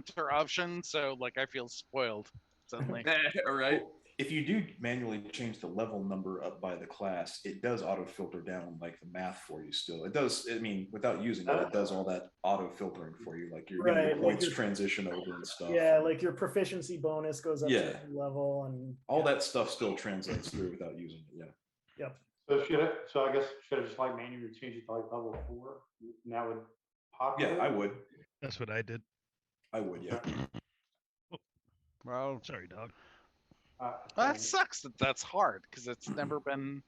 enter option, so like I feel spoiled suddenly. All right. Well, if you do manually change the level number up by the class, it does auto filter down like the math for you still. It does, I mean, without using it, it does all that auto filtering for you. Like your, your points transition over and stuff. Yeah, like your proficiency bonus goes up to a level and all that stuff still translates through without using it. Yeah. Yep. So I guess should I just like manually change it to like level 4? Now would populate? Yeah, I would. That's what I did. I would, yeah. Well, sorry, dog. That sucks that that's hard because it's never been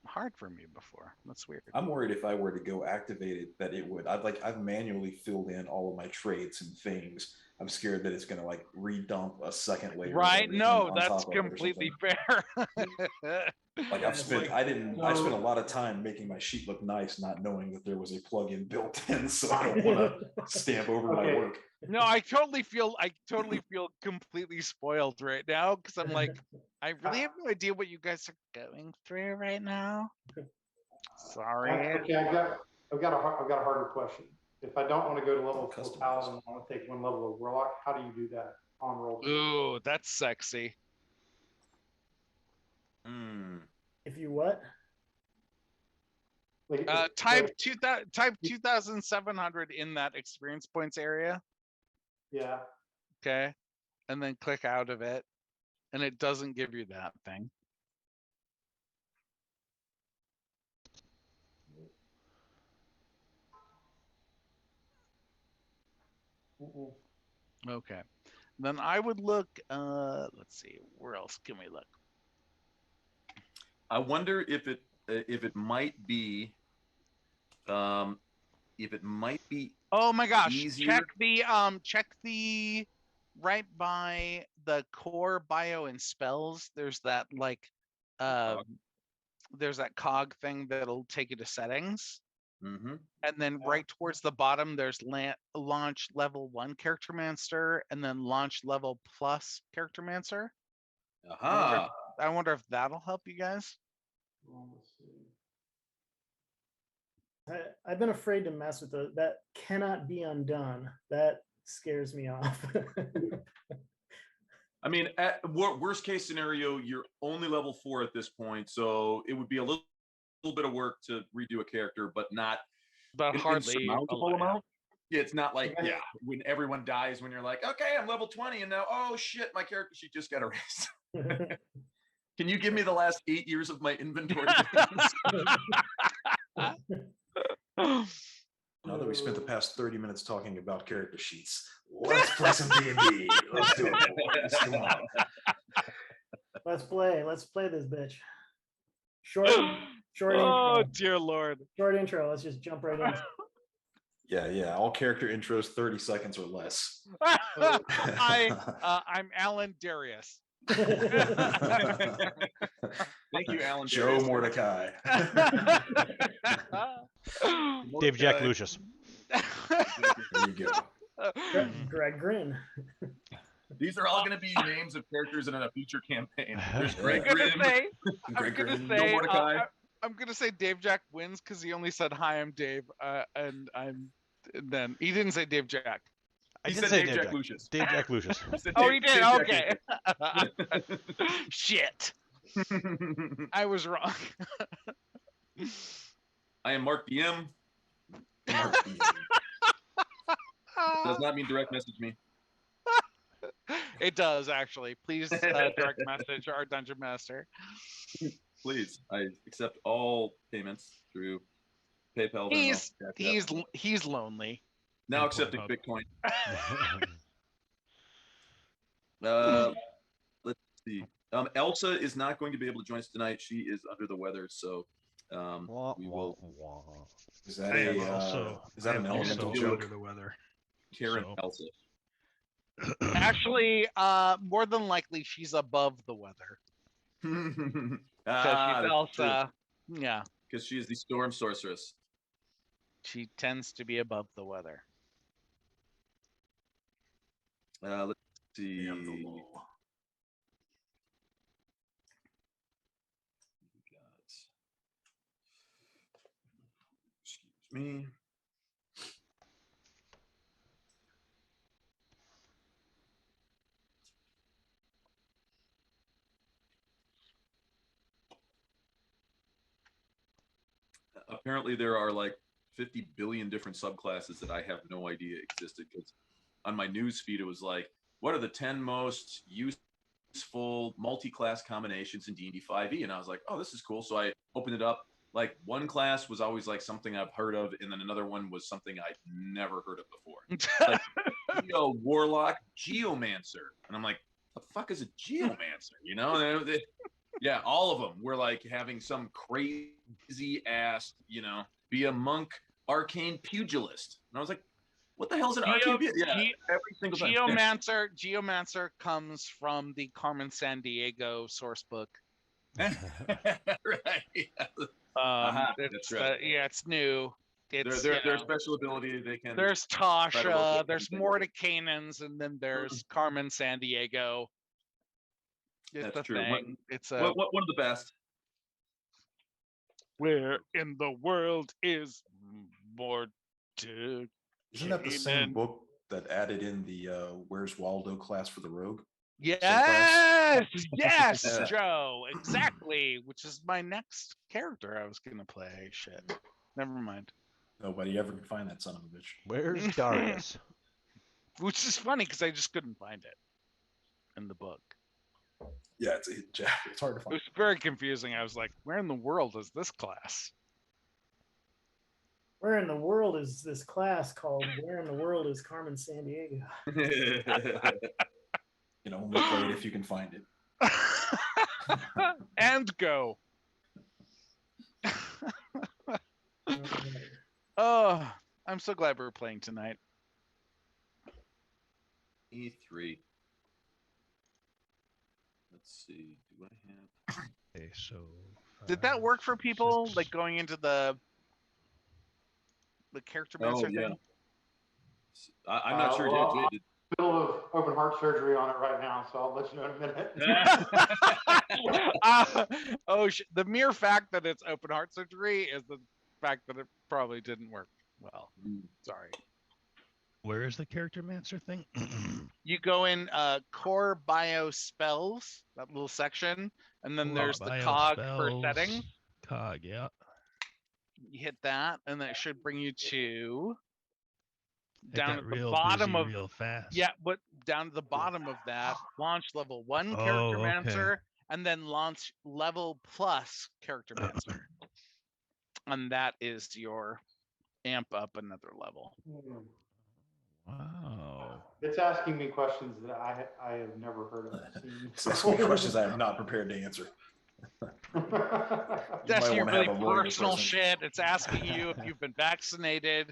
hard for me before. That's weird. I'm worried if I were to go activate it that it would. I've manually filled in all of my traits and things. I'm scared that it's gonna like redump a second later. Right? No, that's completely fair. Like I spent a lot of time making my sheet look nice, not knowing that there was a plugin built in, so I don't want to stamp over my work. No, I totally feel completely spoiled right now because I'm like, I really have no idea what you guys are going through right now. Sorry. Okay, I've got a harder question. If I don't want to go to level 4 paladin, I want to take one level of warlock. How do you do that on roll? Ooh, that's sexy. If you what? Like, type 2,700 in that experience points area. Yeah. Okay, and then click out of it, and it doesn't give you that thing. Okay, then I would look. Let's see, where else can we look? I wonder if it might be, Oh my gosh! Easier. Check the right by the core bio and spells. There's that like, there's that cog thing that'll take you to settings. Mm-hmm. And then right towards the bottom, there's launch level 1 character master, and then launch level plus character master. Aha! I wonder if that'll help you guys. I've been afraid to mess with those. That cannot be undone. That scares me off. I mean, at worst case scenario, you're only level 4 at this point, so it would be a little bit of work to redo a character, but not hardly amount. Yeah, it's not like when everyone dies when you're like, okay, I'm level 20 and now oh shit, my character sheet just got erased. Can you give me the last 8 years of my inventory? Now that we spent the past 30 minutes talking about character sheets, let's play some D&D. Let's do it. Let's come on. Let's play this bitch. Short Oh, intro. dear Lord. Short intro. Let's just jump right in. Yeah. All character intros 30 seconds or less. I'm Alan Darius. Thank you, Alan. Joe Darius. Mordecai. Dave Jack Lucius. There you go. Greg Grin. These are all going to be names of characters in a future campaign. There's Greg Grin, Joe Mordecai. I'm gonna say Dave Jack wins because he only said hi, I'm Dave, and then he didn't say Dave Jack. He said Dave Jack Lucius. Dave Jack Lucius. Oh, he did. Okay. Shit. I was wrong. I am Mark DM. Does not mean direct message me. It does actually. Please direct message our dungeon master. Please, I accept all payments through PayPal. He's lonely. Now accepting Bitcoin. Let's see. Elsa is not going to be able to join us tonight. She is under the weather, so we will. Is that an elemental joke? Under the weather. Karen Elsa. Actually, more than likely, she's above the weather. She's Elsa. Yeah. Because she is the storm sorceress. She tends to be above the weather. Let's see. Excuse me. apparently there are like 50 billion different subclasses that I have no idea existed, because on my news feed it was like, what are the 10 most useful multi-class combinations in D&D 5e? And I was like, oh, this is cool. So I opened it up. Like one class was always like something I've heard of, and then another one was something I'd never heard of before. Like Geo Warlock Geomancer. And I'm like, the fuck is a Geomancer? You know? And yeah, all of them were like having some crazy ass, you know, be a monk arcane pugilist. And I was like, what the hell is an arcane pugilist? Yeah, every single time. Geomancer comes from the Carmen San Diego source book. Right. It's right. it's new. It's their special ability. They can. There's Tasha, there's Mordecaians, and then there's Carmen San Diego. It's That's true. thing. It's one of the best. Where in the world is Mordecaian? Isn't that the same book that added in the Where's Waldo class for the rogue? Yes, yes, Joe, exactly. Which is my next character I was gonna play. Shit, never mind. Nobody ever could find that son of a bitch. Where's Darius? Which is funny because I just couldn't find it in the book. Yeah, it's hard to It find. was very confusing. I was like, where in the world is this class? Where in the world is this class called Where in the World is Carmen San Diego? You know, only play it if you can find it. And go. Oh, I'm so glad we're playing tonight. E3. Let's see. Do I have? Okay, so Did that work for people? Like going into the character master thing? I'm not sure. Well, middle of open heart surgery on it right now, so I'll let you know in a minute. The mere fact that it's open heart surgery is the fact that it probably didn't work well. Sorry. Where is the character master thing? You go in core bio spells, that little section, and then there's the cog for settings. Cog, yeah. You hit that, and that should bring you to down at the bottom of real fast. Yeah, but down to the bottom of that, launch level 1 character mancer, and then launch level plus character mancer. And that is your amp up another level. Wow. It's asking me questions that I have never heard of. It's asking me questions I am not prepared to answer. That's your really personal shit. It's asking you if you've been vaccinated.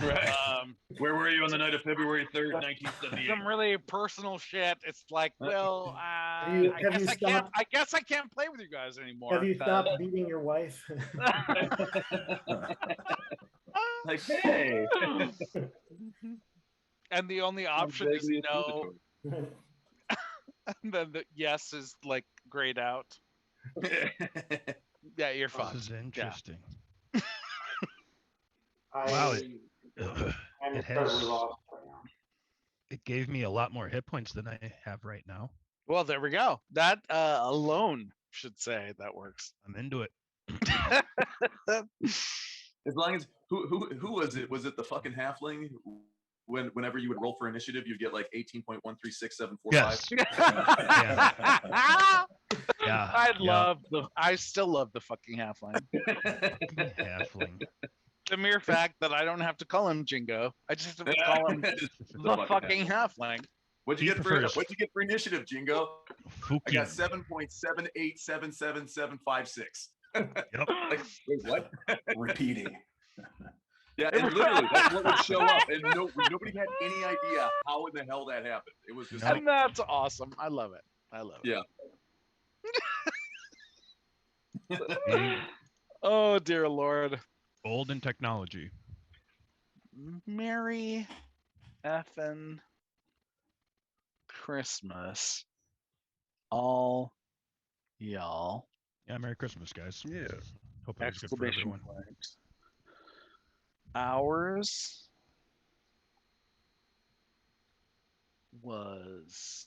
Right. Where were you on the night of February 3rd, 1978? Some really personal shit. It's like, well, I guess I can't play with you guys anymore. Have you stopped beating your wife? Like, hey. And the only option is no. And then the yes is like grayed out. Yeah, you're fine. This is interesting. Yeah. Wow. I'm It totally has. lost right now. It gave me a lot more hit points than I have right now. Well, there we go. That alone should say that works. I'm into it. As long as who was it? Was it the fucking halfling? Whenever you would roll for initiative, you'd get like 18.136745. Yes. Yeah. I still love the fucking halfling. Halfling. The mere fact that I don't have to call him Jingo. I just have to call him the fucking halfling. What'd you get for initiative, Jingo? Fuking. I got 7.7877756. Yep. Like, wait, what? Repeating. Yeah, and literally that's what would show up, and nobody had any idea how in the hell that happened. It was just and that's awesome. I love it. Yeah. Oh dear Lord. Old in technology. Merry effing Christmas, all y'all. Yeah, Merry Christmas, guys. Yeah. Hope it was good for everyone. Points. Ours was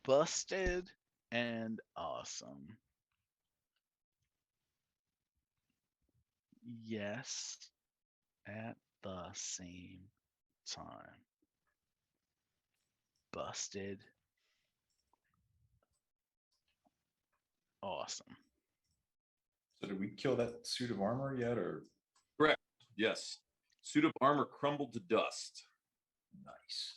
busted and awesome. Yes. At the same time. Busted. Awesome. So did we kill that suit of armor yet, or Correct. Yes. Suit of armor crumbled to dust. nice?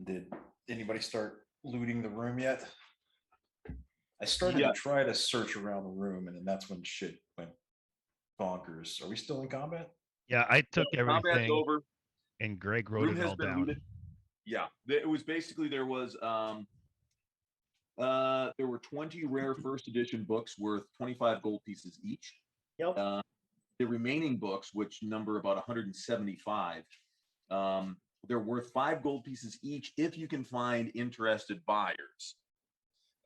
Did anybody start looting the room yet? I started Yeah. to try to search around the room, and then that's when shit went bonkers. Are we still in combat? Yeah, I took Combat's everything over. and Greg wrote Room it has all been down. looted. Yeah. It was basically there were 20 rare first edition books worth 25 gold pieces each. Yep. The remaining books, which number about 175, they're worth 5 gold pieces each if you can find interested buyers.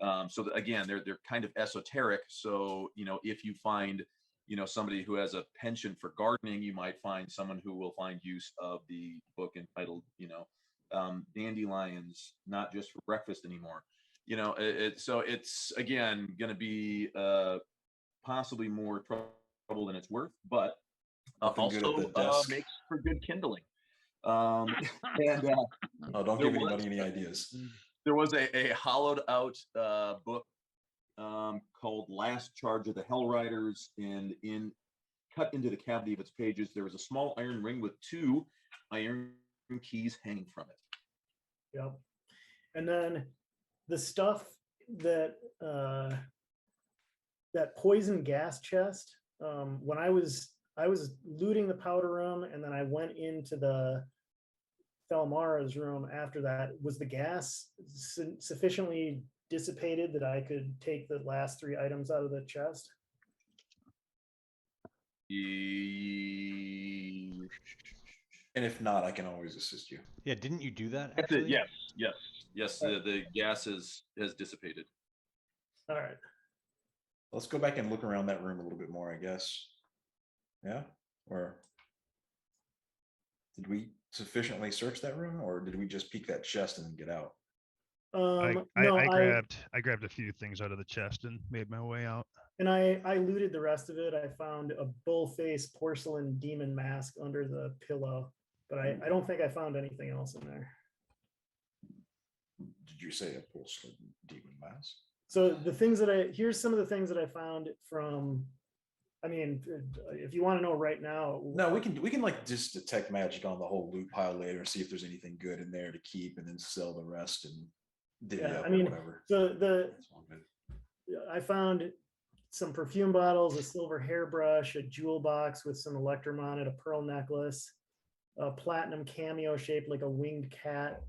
Again, they're kind of esoteric. So if you find somebody who has a penchant for gardening, you might find someone who will find use of the book entitled Dandelions, Not Just for Breakfast Anymore. So it's again going to be possibly more trouble than it's worth, but Nothing good at also the desk. makes for good kindling. And Oh, don't there give was- anybody any ideas. there was a hollowed out book called Last Charge of the Hell Riders, and cut into the cavity of its pages there was a small iron ring with 2 iron keys hanging from it. Yep. And then the stuff that that poison gas chest, when I was looting the powder room, and then I went into the Thalmara's room after that. Was the gas sufficiently dissipated that I could take the last 3 items out of the chest? And if not, I can always assist you. Yeah, didn't you do that? That's it. Actually? Yes. The gas has dissipated. All right. Let's go back and look around that room a little bit more, I guess. Yeah? Or did we sufficiently search that room, or did we just peek that chest and then get out? No, I grabbed a few things out of the chest and made my way out. And I looted the rest of it. I found a bull-faced porcelain demon mask under the pillow, but I don't think I found anything else in there. Did you say a porcelain demon mask? So here's some of the things that I found from, I mean, if you want to know right now. No, we can like just detect magic on the whole loot pile later and see if there's anything good in there to keep, and then sell the rest and divvy up or whatever. I found some perfume bottles, a silver hairbrush, a jewel box with some electrum on it, a pearl necklace, a platinum cameo shaped like a winged cat,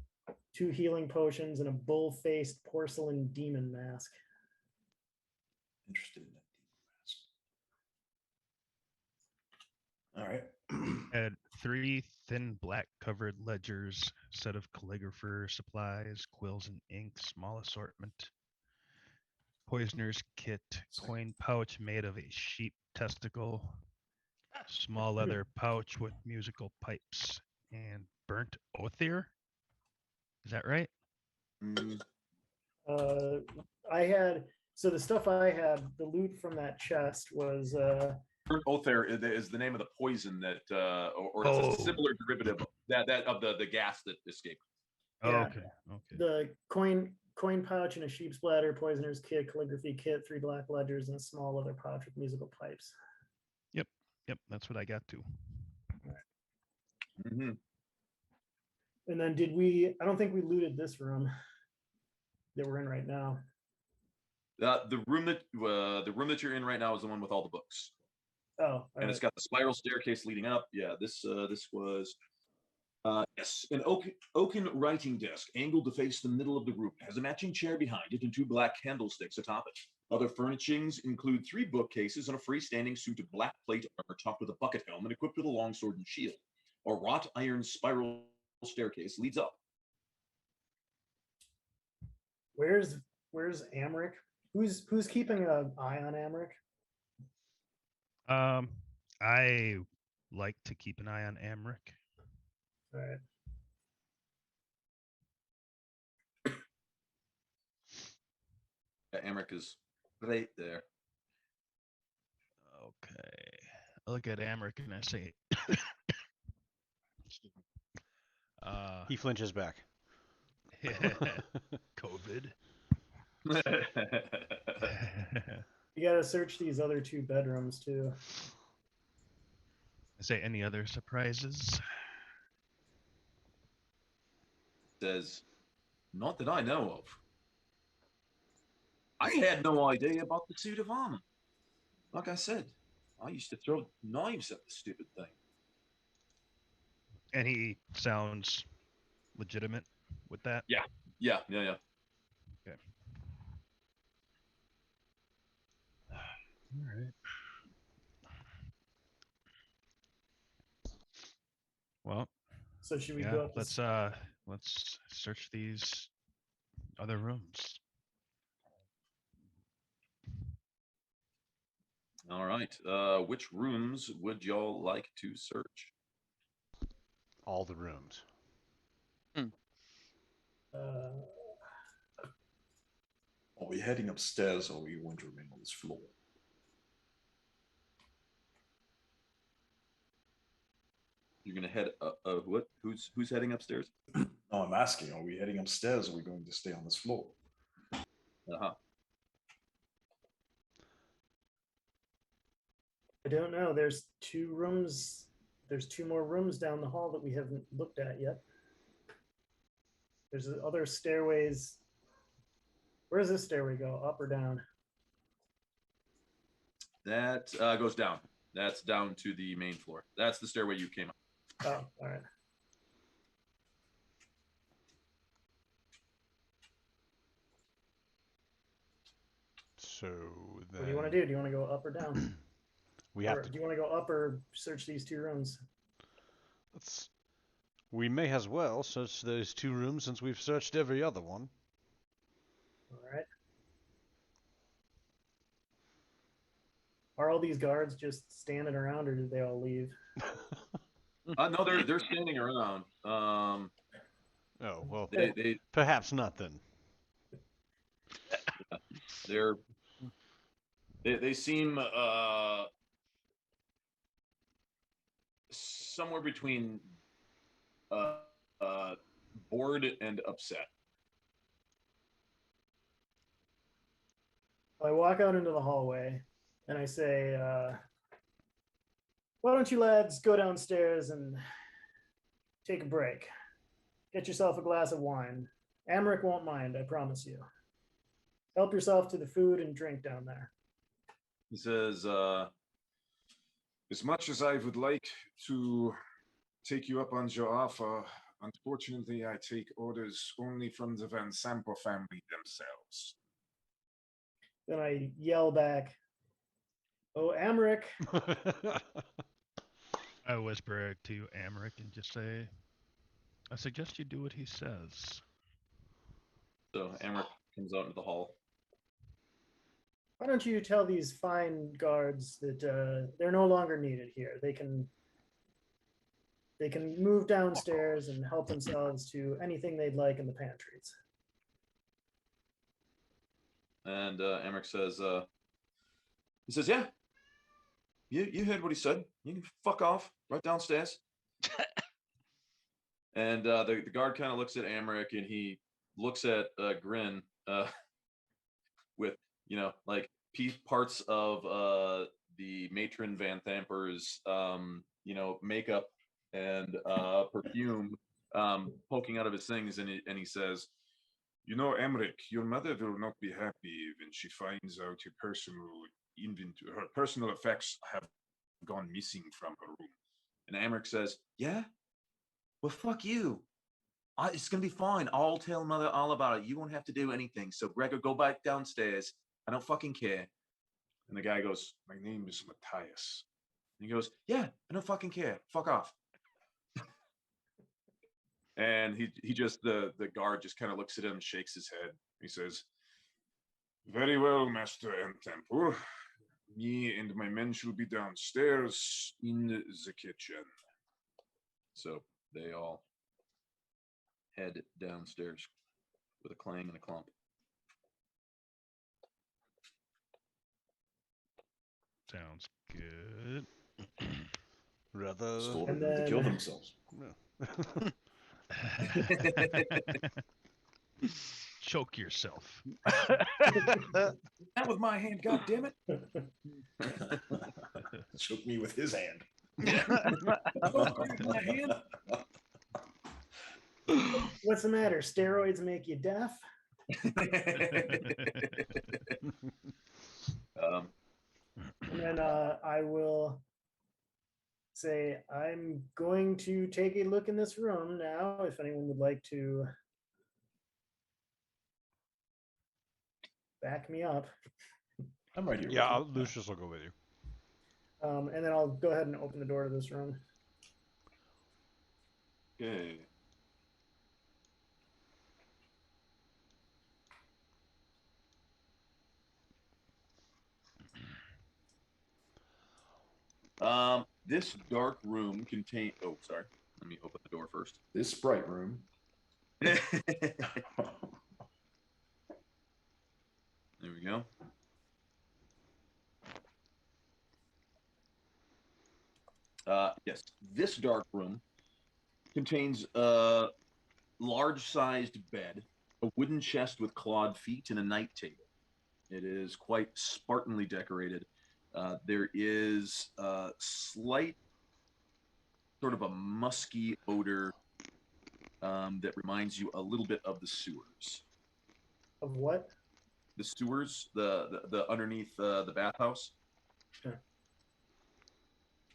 2 healing potions, and a bull-faced porcelain demon mask. Interested in that demon mask. All right. Had 3 thin black covered ledgers, set of calligrapher supplies, quills and ink, small assortment. Poisoner's kit, coin pouch made of a sheep testicle, small leather pouch with musical pipes, and burnt othir. Is that right? So the stuff I had, the loot from that chest was Burnt othir is the name of the poison that, or it's a similar derivative of the gas that escaped. Yeah. Okay. The coin pouch and a sheep's bladder, poisoner's kit, calligraphy kit, 3 black ledgers, and a small leather pouch with musical pipes. Yep, that's what I got too. Mm-hmm. And then I don't think we looted this room that we're in right now. The room that you're in right now is the one with all the books. Oh, and it's got the spiral staircase leading up. Yeah, this was yes, an oaken writing desk angled to face the middle of the group, has a matching chair behind it and 2 black candlesticks atop it. Other furnishings include 3 bookcases and a freestanding suit of black plate armor topped with a bucket helm and equipped with a longsword and shield. A wrought iron spiral staircase leads up. Where's Amric? Who's keeping an eye on Amric? I like to keep an eye on Amric. All right. Yeah, Amric is right there. Okay. I look at Amric and I say, He flinches back. COVID. You gotta search these other 2 bedrooms too. I say, any other surprises? Says, not that I know of. I had no idea about the suit of armor. Like I said, I used to throw knives at the stupid thing. And he sounds legitimate with that. Yeah. Okay. All right. Well, So should we yeah, go up? This? let's search these other rooms. All right. Which rooms would y'all like to search? All the rooms. Are we heading upstairs or are we going to remain on this floor? You're gonna head. What? Who's heading upstairs? No, I'm asking, are we heading upstairs or are we going to stay on this floor? Uh-huh. I don't know. There's 2 rooms. There's 2 more rooms down the hall that we haven't looked at yet. There's other stairways. Where does this stairway go? Up or down? That goes down. That's down to the main floor. That's the stairway you came up. Oh, all right. So then What do you want to do? Do you want to go up or down? we have Or to. do you want to go up or search these 2 rooms? We may as well search those 2 rooms since we've searched every other one. All right. Are all these guards just standing around, or did they all leave? No, they're standing around. Oh well, They perhaps not then. they seem somewhere between bored and upset. I walk out into the hallway and I say, why don't you lads go downstairs and take a break? Get yourself a glass of wine. Amric won't mind, I promise you. Help yourself to the food and drink down there. He says, as much as I would like to take you up on your offer, unfortunately, I take orders only from the Van Sampo family themselves. Then I yell back, oh, Amric. I whisper to Amric and just say, I suggest you do what he says. so Amric comes out into the hall. Why don't you tell these fine guards that they're no longer needed here? They can move downstairs and help themselves to anything they'd like in the pantries. And Amric says, he says, yeah, you heard what he said. You can fuck off right downstairs. And the guard kind of looks at Amric and he looks at Grin with, like parts of the matron Van Thamper's, makeup and perfume poking out of his things. And he says, You know, Emmerich, your mother will not be happy when she finds out her personal effects have gone missing from her room. and Amric says, yeah, well, fuck you. It's going to be fine. I'll tell mother all about it. You won't have to do anything. So Gregor, go back downstairs. I don't fucking care. And the guy goes, My name is Matthias. and he goes, yeah, I don't fucking care. Fuck off. And he just, the guard just kind of looks at him, shakes his head. He says, Very well, Master Entemper. Me and my men shall be downstairs in the kitchen. So they all head downstairs with a clang and a clump. Sounds good. Rather. Stole And them to kill then- themselves. Choke yourself. Not with my hand, God damn it! Choke me with his hand. My hand. What's the matter? Steroids make you deaf? And then I will say, I'm going to take a look in this room now. If anyone would like to back me up. I'm right here. Yeah, with you. Lucius will go with you. And then I'll go ahead and open the door to this room. Okay. This dark room contain. Oh, sorry. Let me open the door first. This bright room. There we go. Yes, this dark room contains a large-sized bed, a wooden chest with clawed feet, and a night table. It is quite Spartanly decorated. There is a slight sort of a musky odor that reminds you a little bit of the sewers. Of what? The sewers, the underneath the bathhouse.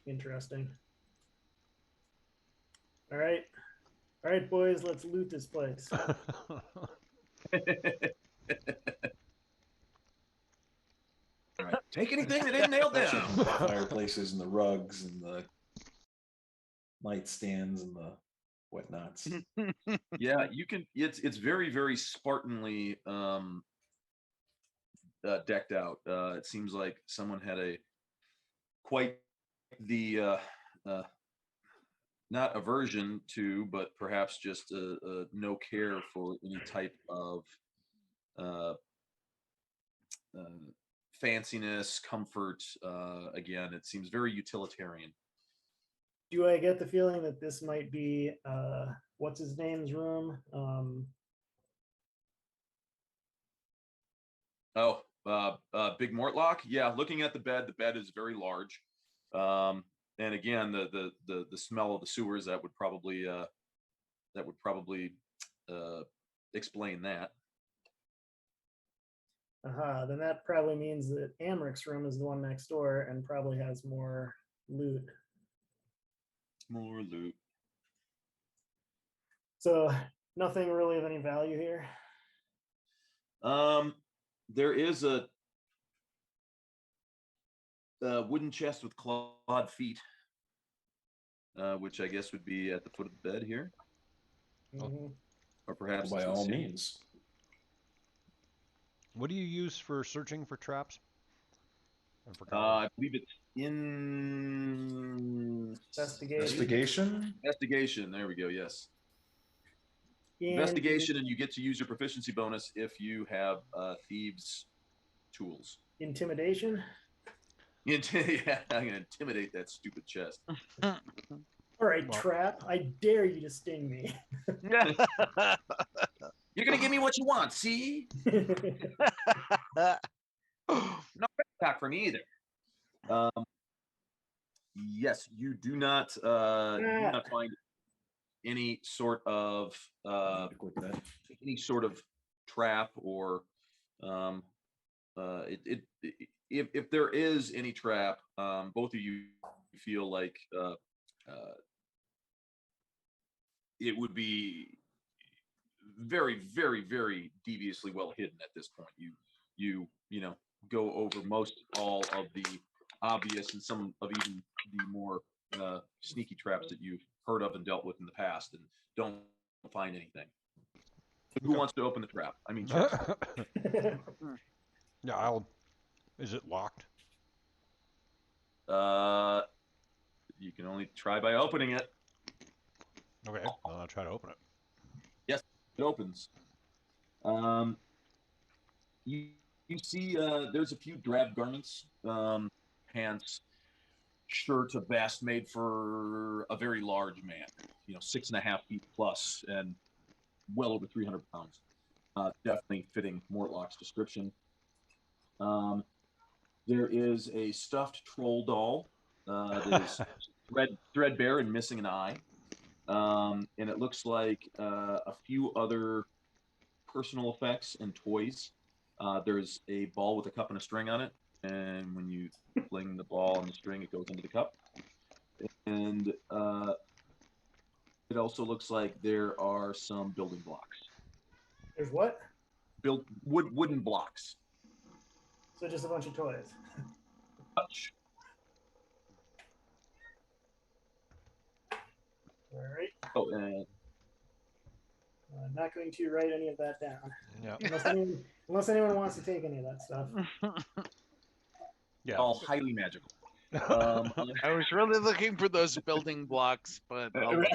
Interesting. All right. All right, boys, let's loot this place. All right. Take anything that isn't nailed down. The fireplaces and the rugs and the nightstands and the whatnots. Yeah, you can. It's very very Spartanly decked out. It seems like someone had a quite the not aversion to, but perhaps just a no care for any type of fanciness, comfort. Again, it seems very utilitarian. Do I get the feeling that this might be what's his name's room? Big Mortlock. Yeah, looking at the bed is very large. And again, the smell of the sewers that would probably explain that. Then that probably means that Amric's room is the one next door and probably has more loot. More loot. So nothing really of any value here. There is a wooden chest with clawed feet, which I guess would be at the foot of the bed here, or perhaps By all means. What do you use for searching for traps? I believe it's in Investigation. Investigation. There we go. Yes. And Investigation, and you get to use your proficiency bonus if you have thieves' tools. Intimidation. Yeah, I'm gonna intimidate that stupid chest. All right, trap. I dare you to sting me. You're gonna give me what you want. See? No back for me either. Yes, you do not find any sort of trap or if there is any trap, both of you feel like it would be very, very, very deviously well hidden at this point. You know go over most all of the obvious and some of even the more sneaky traps that you've heard of and dealt with in the past, and don't find anything. Who wants to open the trap? I mean, Yeah, I'll. Is it locked? You can only try by opening it. Okay, I'll try to open it. Yes, it opens. You see there's a few drab garments, pants, shirt, a vest made for a very large man, 6.5 feet plus and well over 300 pounds. Definitely fitting Mortlock's description. There is a stuffed troll doll that is threadbare and missing an eye. And it looks like a few other personal effects and toys. There's a ball with a cup and a string on it, and when you fling the ball and the string, it goes into the cup. And it also looks like there are some building blocks. There's what? Wooden blocks. So just a bunch of toys. Touch. All right. Oh, and I'm not going to write any of that down. Yeah. Unless anyone wants to take any of that stuff. Yeah. all highly magical. I was really looking for those building blocks, but those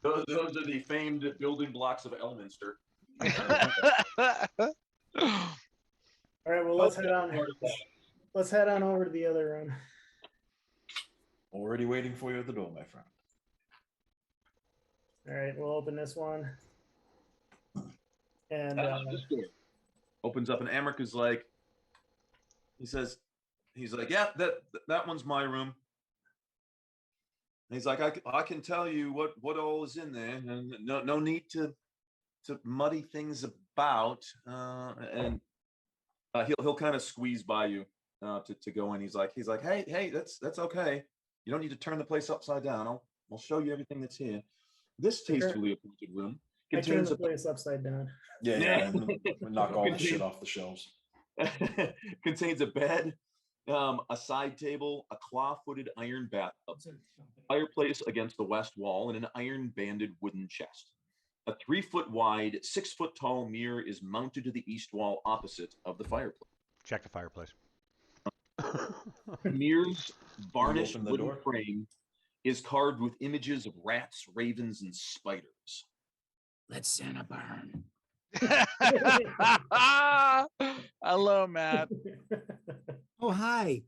are the famed building blocks of Elminster. All right, well, let's head on. Let's head on over to the other room. Already waiting for you at the door, my friend. All right, we'll open this one. And this door opens up, and Amric is like, he's like, yeah, that one's my room. And he's like, I can tell you what all is in there, and no need to muddy things about. And he'll kind of squeeze by you to go in. He's like, hey, that's okay. You don't need to turn the place upside down. I'll show you everything that's here. This tastefully appointed room contains the place upside down. Yeah, knock all the shit off the shelves. Contains a bed, a side table, a claw-footed iron bathtub, fireplace against the west wall, and an iron-banded wooden chest. A 3-foot wide, 6-foot tall mirror is mounted to the east wall opposite of the fireplace. Check the fireplace. The mirror's varnished open the wooden door? frame is carved with images of rats, ravens, and spiders. Let Santa burn. Hello, Matt. Oh, hi.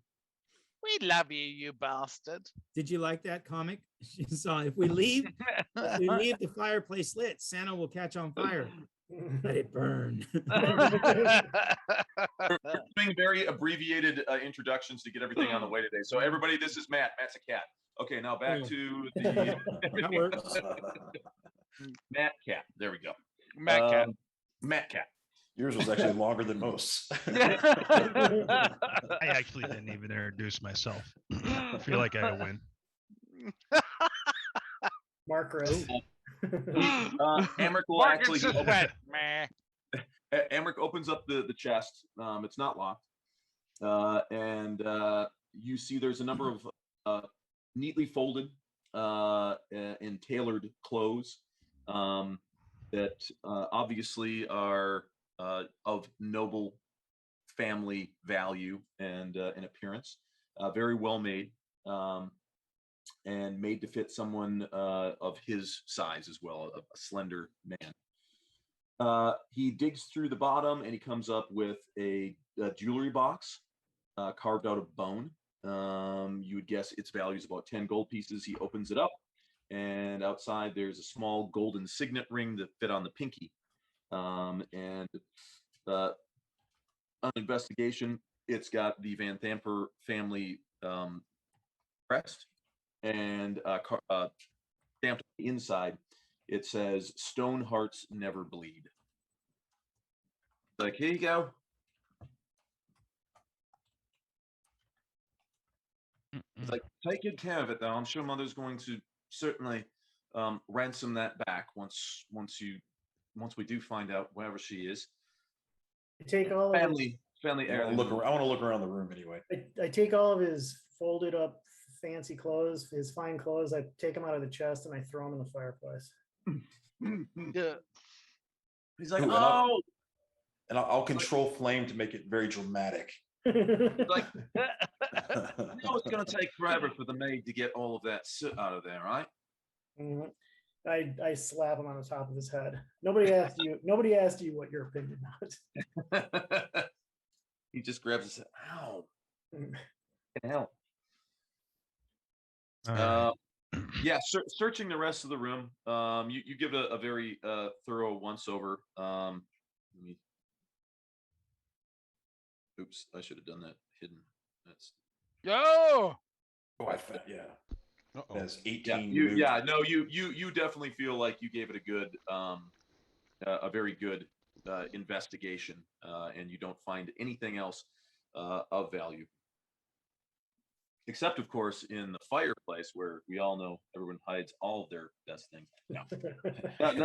We love you, you bastard. Did you like that comic? So if we leave the fireplace lit, Santa will catch on fire. Let it burn. We're doing very abbreviated introductions to get everything on the way today. So everybody, this is Matt. Matt's a cat. Okay, now back to the That works. Matt Cat. There we go. Matt Cat. Matt Cat. Yours was actually longer than most. I actually didn't even introduce myself. I feel like I win. Marcus. Amric will actually Amric opens up the chest. It's not locked. And you see there's a number of neatly folded and tailored clothes that obviously are of noble family value and in appearance. Very well made. And made to fit someone of his size as well, a slender man. He digs through the bottom and he comes up with a jewelry box carved out of bone. You would guess its value is about 10 gold pieces. He opens it up, and outside there's a small golden signet ring that fit on the pinky. And on investigation, it's got the Van Thamper family crest. And stamped on the inside, it says, "Stone hearts never bleed." Like, here you go. It's like, take good care of it, though. I'm sure Mother's going to certainly ransom that back once we do find out wherever she is. I take all of Family I want to look around the room anyway. I take all of his folded up fancy clothes, his fine clothes. I take them out of the chest and I throw them in the fireplace. Yeah. He's like, Ooh, oh. And I'll control flame to make it very dramatic. Like, it's going to take forever for the maid to get all of that soot out of there, right? Mhm. I slap him on the top of his head. Nobody asked you. Nobody asked you what your opinion was. He just grabs his head. Ow. Mm. Hell. All right. Yeah, searching the rest of the room. You give it a very thorough once over. Let me. Oops, I should have done that hidden. That's. Yo. Oh, I found, yeah. Uh-oh. That's Yeah, 18. you definitely feel like you gave it a good, a very good investigation, and you don't find anything else of value. Except, of course, in the fireplace, where we all know everyone hides all of their best things. No,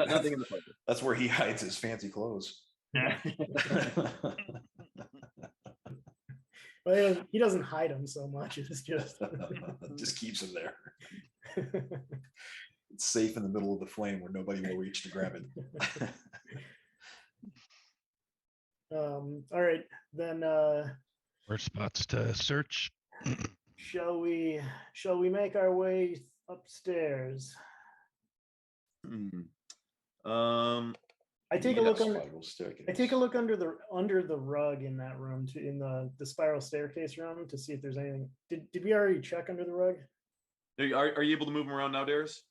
nothing in the fireplace. That's where he hides his fancy clothes. Well, he doesn't hide them so much. It's just keeps him there. It's safe in the middle of the flame where nobody will reach to grab it. All right, then. Worst spots to search. Shall we make our way upstairs? I take a look under. I take a look under the rug in that room, in the spiral staircase room, to see if there's anything. Did we already check under the rug? Are you able to move them around now, Darius?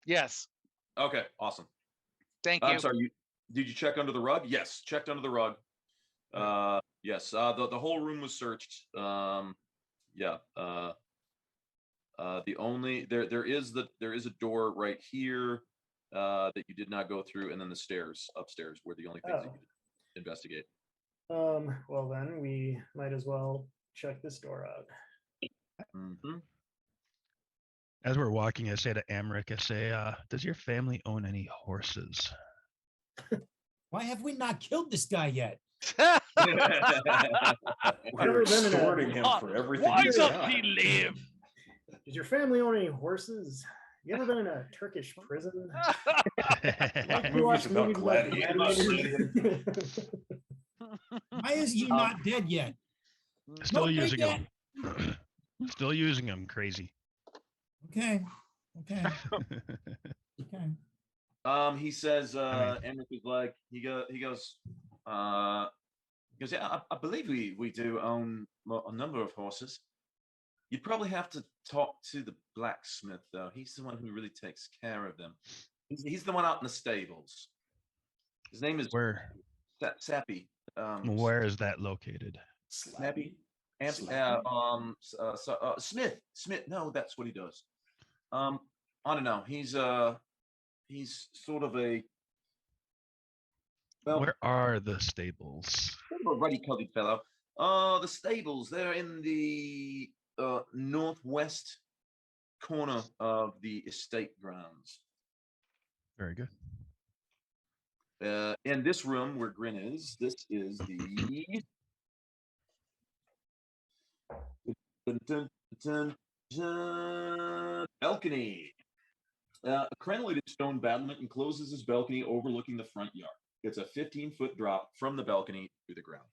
Yes. Okay, awesome. Thank you. I'm sorry. Did you check under the rug? Yes, checked under the rug. Yes. The whole room was searched. Yeah. The only there is a door right here that you did not go through, and then the stairs upstairs were the only things that you could investigate. Well, then we might as well check this door out. Mm-hmm. As we're walking, I say to Amric, I say, does your family own any horses? Why have we not killed this guy yet? We're extorting him for everything. Why he's does got. he live? Does your family own any horses? You ever been in a Turkish prison? Movies about gladiators. Why is he not dead yet? Still Not using dead them. Still using them. Crazy. Okay. Okay. He says, Emmerich is like, he goes, yeah, I believe we do own a number of horses. You'd probably have to talk to the blacksmith, though. He's the one who really takes care of them. He's the one out in the stables. His name is Sappy. Where is that located? Snappy. Smith. No, that's what he does. I don't know. He's sort of a. Well, where are the stables? A ruddy-colored fellow. The stables. They're in the northwest corner of the estate grounds. Very good. In this room where Grin is, this is the balcony. A crenellated stone battlement encloses this balcony overlooking the front yard. It's a 15-foot drop from the balcony to the ground.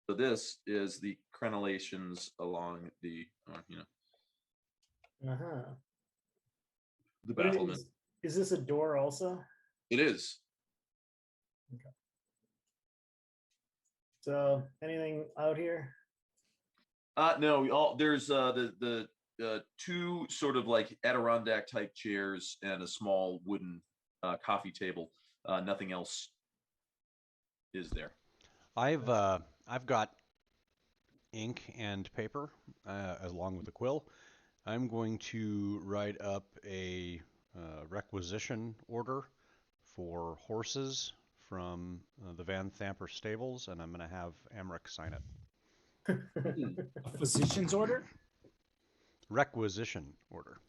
So this is the crenellations along the, the battlement. Is this a door also? It is. Okay. So anything out here? No. There's the two sort of like Adirondack type chairs and a small wooden coffee table. Nothing else is there. I've got ink and paper along with a quill. I'm going to write up a requisition order for horses from the Van Thamper stables, and I'm going to have Emmerich sign it. A physician's order? Requisition order.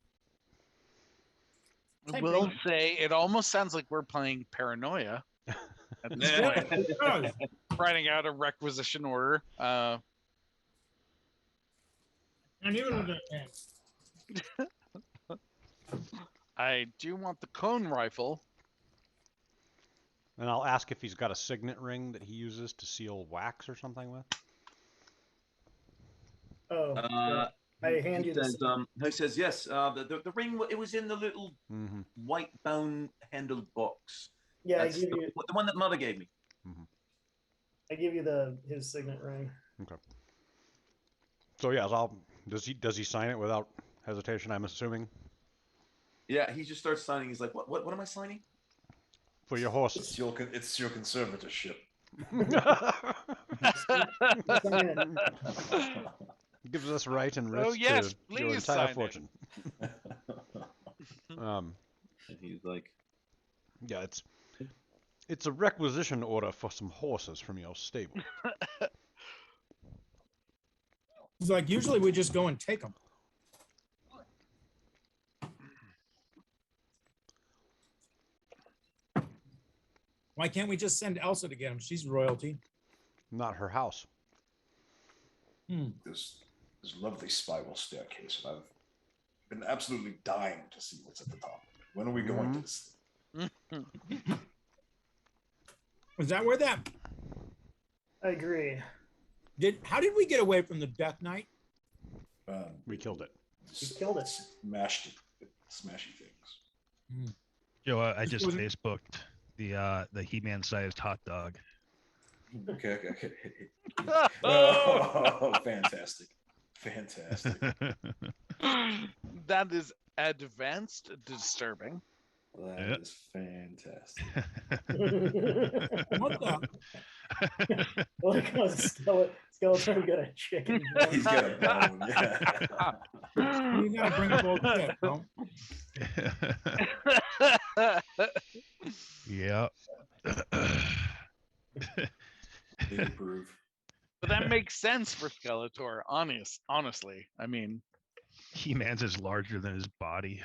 I will say it almost sounds like we're playing Paranoia at this point. Writing out a requisition order. And even I do want the cone rifle. And I'll ask if he's got a signet ring that he uses to seal wax or something with. Oh, I hand you this. He says, yes, the ring, it was in the little white bone handled box. Yeah, That's the one that Mother gave me. I give you his signet ring. Okay. So yeah, does he sign it without hesitation? I'm assuming. Yeah, he just starts signing. He's like, what am I signing? For your horses. It's your conservatorship. Gives us right and risk yes, to your please entire sign fortune. And he's like, yeah, it's a requisition order for some horses from your stable. He's like, usually we just go and take them. Why can't we just send Elsa to get them? She's royalty. Not her house. This lovely spiral staircase, and I've been absolutely dying to see what's at the top. When are we going to this? Was that where that? I agree. How did we get away from the Death Knight? We killed it. We killed it. Smashed it with smashy things. Joe, I just Facebooked the He-Man sized hot dog. Okay. Oh, fantastic. That is advanced disturbing. That is fantastic. What the? Like how Skeleton got a chicken. He's got a bone, yeah. You gotta bring up old shit, bro. Yeah. They approve. But that makes sense for Skeletor, honestly. I mean, He-Man's is larger than his body.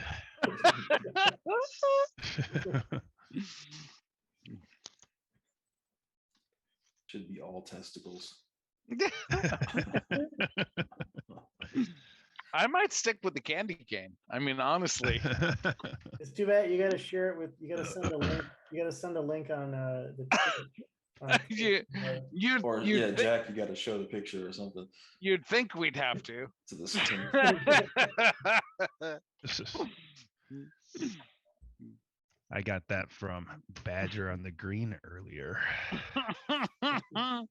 Should be all testicles. I might stick with the candy cane. I mean, honestly. It's too bad you got to share it with. You got to send a link. You got to send a link on the. Jack, you got to show the picture or something. You'd think we'd have to. To the I got that from Badger on the Green earlier. There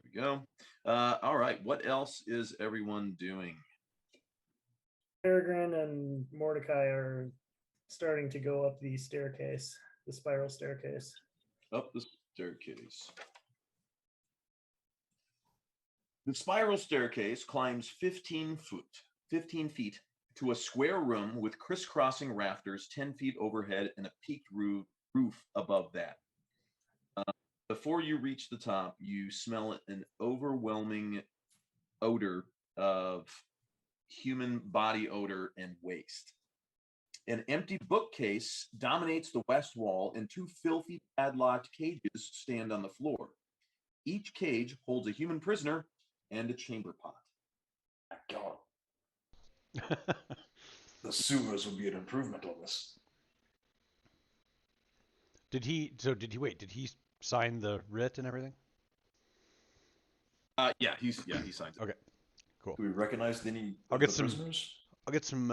we go. All right. What else is everyone doing? Peregrine and Mordecai are starting to go up the staircase, the spiral staircase. Up the staircase. The spiral staircase climbs 15 feet to a square room with crisscrossing rafters 10 feet overhead and a peaked roof above that. Before you reach the top, you smell an overwhelming odor of human body odor and waste. An empty bookcase dominates the west wall, and two filthy padlocked cages stand on the floor. Each cage holds a human prisoner and a chamber pot. My God. The sewers would be an improvement on this. Did he sign the writ and everything? Yeah, he signs it. Okay, cool. Do we recognize any I'll get some prisoners? I'll get some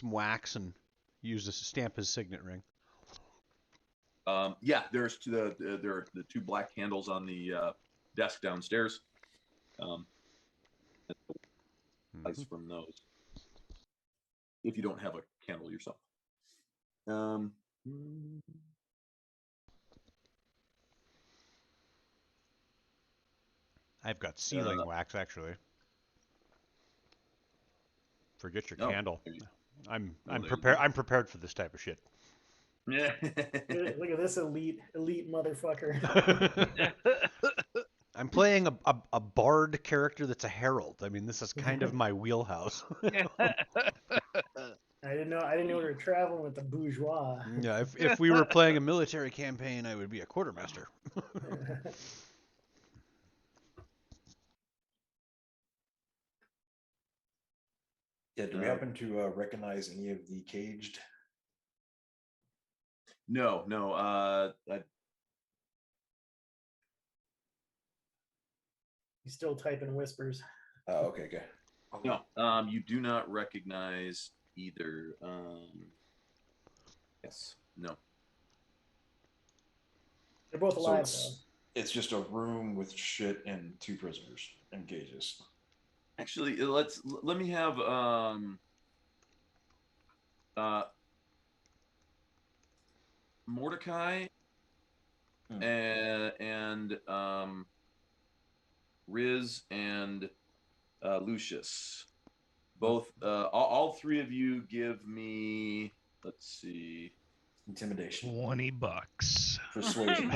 wax and use this to stamp his signet ring. Yeah, there are the two black candles on the desk downstairs. Ice from those. If you don't have a candle yourself. I've got sealing wax actually. Forget your candle. I'm prepared. I'm prepared for this type of shit. Yeah. Look at this elite motherfucker. I'm playing a bard character that's a herald. I mean, this is kind of my wheelhouse. I didn't know we were traveling with the bourgeois. Yeah, if we were playing a military campaign, I would be a quartermaster. Yeah, do we happen to recognize any of the caged No, no. He's still typing whispers. Oh, okay, okay. No, you do not recognize either. Yes, no. They're both So alive, though. it's just a room with shit and 2 prisoners and cages. Actually, let me have Mordecai and Riz and Lucius. Both all 3 of you give me, let's see, Intimidation. $20. Persuasion.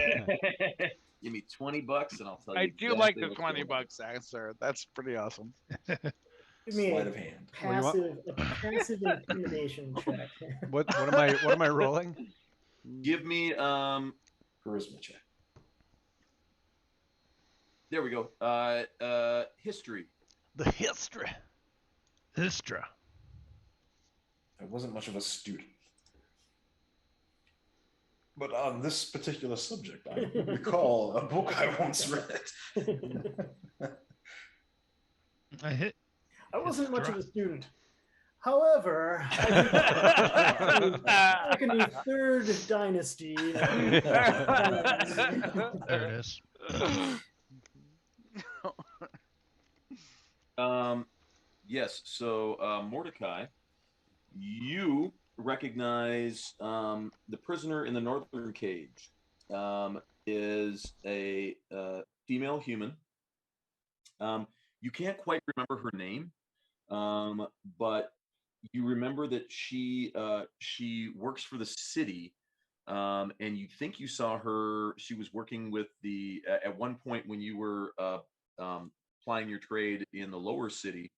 give me $20 and I'll tell you. I do like the $20 answer. That's pretty awesome. Give me Sleight a of hand. passive intimidation check. What am I rolling? Give me Charisma check. there we go. History. The history. Histra. I wasn't much of a student. But on this particular subject, I recall a book I once read. I wasn't much of a student. However, back in the 3rd dynasty. There it is. Yes. So Mordecai, you recognize the prisoner in the northern cage is a female human. You can't quite remember her name, but you remember that she works for the city, and you think you saw her. She was working with the at one point when you were plying your trade in the lower city.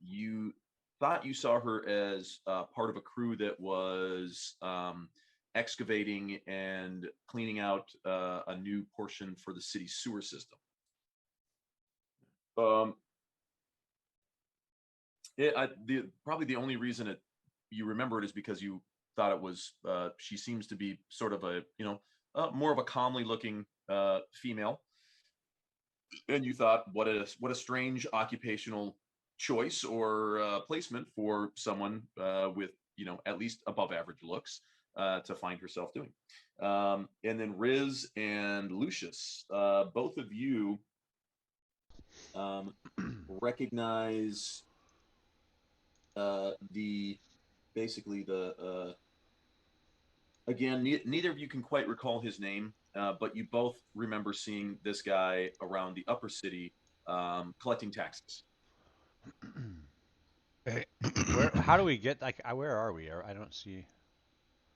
You thought you saw her as part of a crew that was excavating and cleaning out a new portion for the city's sewer system. Probably the only reason you remember it is because you thought it was she seems to be sort of a more of a calmly looking female, and you thought what a strange occupational choice or placement for someone with at least above average looks to find herself doing. And then Riz and Lucius, both of you recognize again, neither of you can quite recall his name, but you both remember seeing this guy around the upper city collecting taxes. How do we get where are we? I don't see.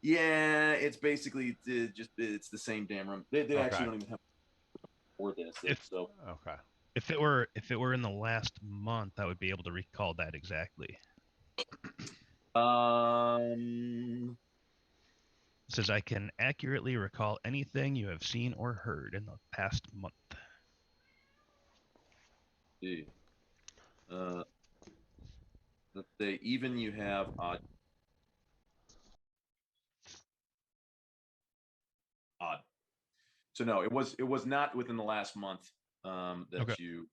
Yeah, it's basically it's the same damn room. They Okay. actually don't even have for this. So okay. If it were in the last month, I would be able to recall that exactly. It says I can accurately recall anything you have seen or heard in the past month. Let's say even you have odd. So no, it was not within the last month that you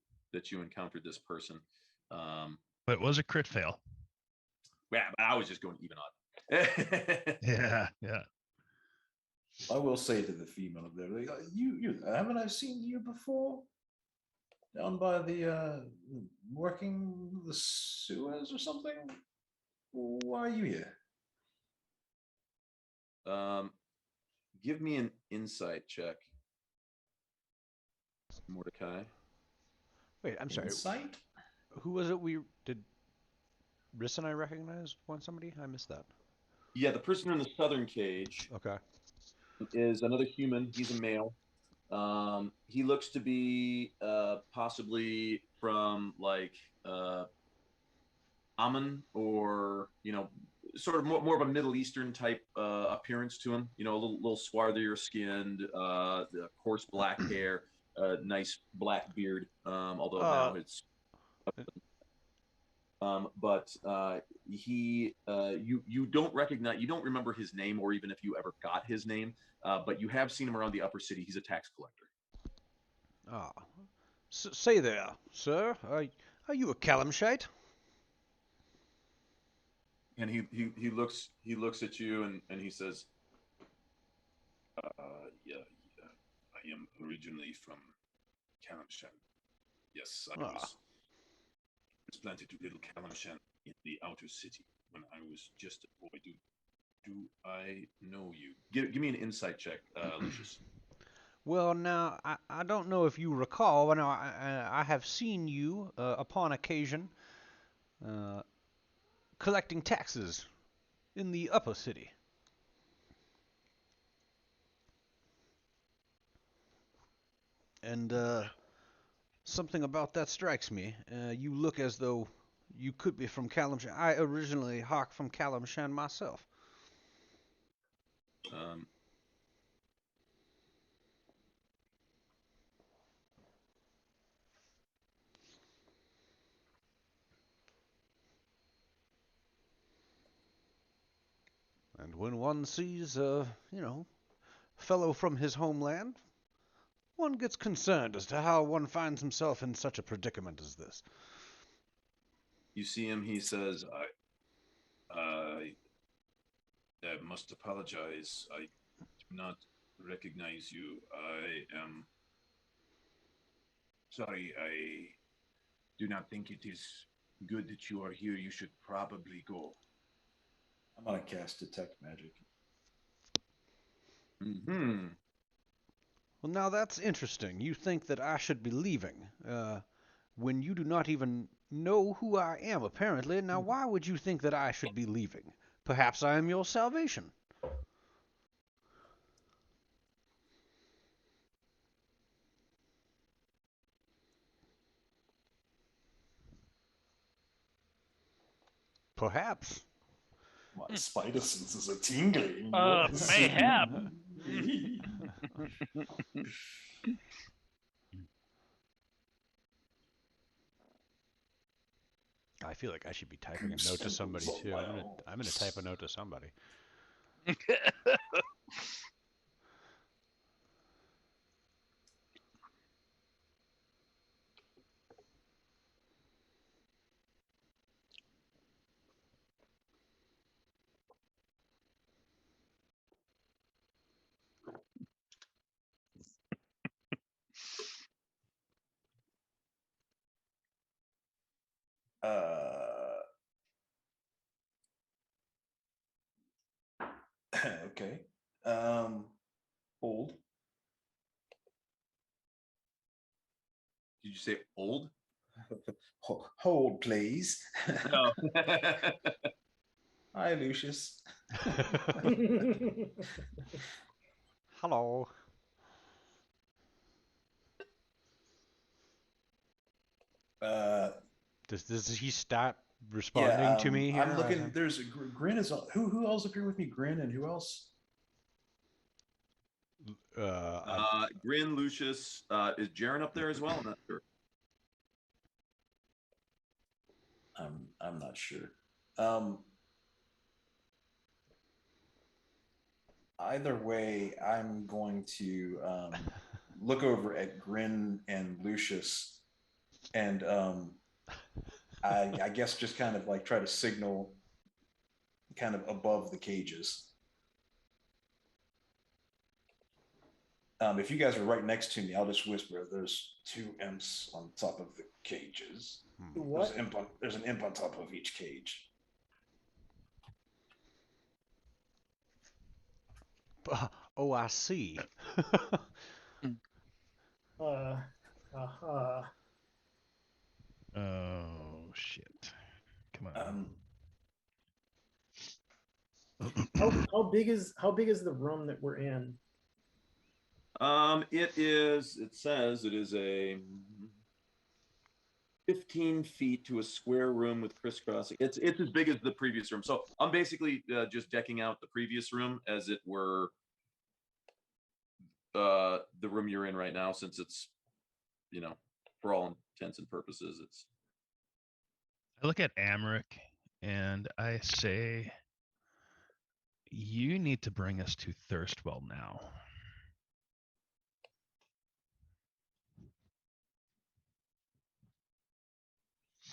encountered this person. But it was a crit fail. Yeah, but I was just going even odd. Yeah. I will say to the female up there, like, you haven't I seen you before? Down by the working the sewers or something? Why are you here? Give me an insight check, Mordecai. Wait, I'm sorry. Insight? Who was it did Riss and I recognize somebody? I missed that. Yeah, the prisoner in the southern cage. Okay. Is another human. He's a male. He looks to be possibly from like Ammon, or sort of more of a Middle Eastern type appearance to him. A little swarthier skinned, coarse black hair, nice black beard. Although now it's But you don't recognize, you don't remember his name, or even if you ever got his name. But you have seen him around the upper city. He's a tax collector. Ah, say there, sir. Are you a Calamshite? And he looks at you and he says, yeah, I am originally from Kalamshan. Yes, I was transplanted to Little Kalamshan in the outer city when I was just a boy. Do I know you? Give me an insight check, Lucius. Well, now, I don't know if you recall, but now I have seen you upon occasion collecting taxes in the upper city. And something about that strikes me. You look as though you could be from Kalamshan. I originally hawk from Kalamshan myself. Um, And when one sees fellow from his homeland, one gets concerned as to how one finds himself in such a predicament as this. you see him. He says, I must apologize. I do not recognize you. I am sorry. I do not think it is good that you are here. You should probably go. I'm gonna cast detect magic. Hmm. Well, now that's interesting. You think that I should be leaving, when you do not even know who I am, apparently. Now, why would you think that I should be leaving? Perhaps I am your salvation. Perhaps. My spider sense is a tingling. Mayhap. I feel like I should be typing a note to somebody too. I'm gonna type a note to somebody. Okay. Hold. Did you say old? Hold, please. No. Hi, Lucius. Hello. Does he start responding to me here? I'm looking. There's Grin is who else up here with me? Grin and who else? Grin, Lucius, is Jaren up there as well? I'm not sure. I'm not sure. Either way, I'm going to look over at Grin and Lucius, and I guess just kind of like try to signal kind of above the cages. If you guys are right next to me, I'll just whisper, there's 2 imps on top of the cages. What? There's an imp on top of each cage. Oh, I see. Uh, Oh shit! Come on. how big is the room that we're in? It says it is a 15 feet to a square room with crisscrossing. It's as big as the previous room. So I'm basically just decking out the previous room as it were the room you're in right now, since it's, for all intents and purposes, it's. I look at Amric and I say, you need to bring us to Thirstwell now.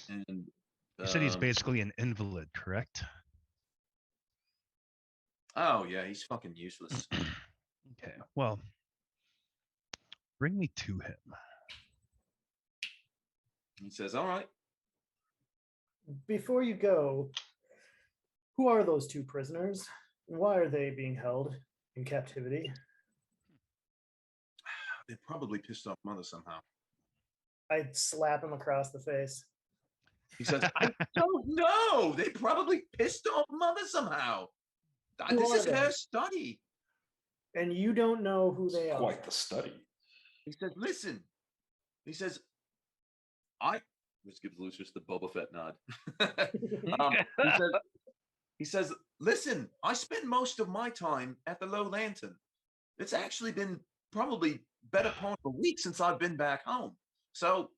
And You said he's basically an invalid, correct? oh yeah, he's fucking useless. Okay, well, bring me to him. He says, all right. Before you go, who are those two prisoners? And why are they being held in captivity? They probably pissed off Mother somehow. I'd slap him across the face. He says, I don't know. They probably pissed off Mother somehow. Who This are is they? her study. And you don't know who they are. Quite the study. He says, listen. He says, this gives Lucius the Boba Fett nod. He says, listen, I spend most of my time at the Low Lantern. It's actually been probably better part of a week since I've been back home. So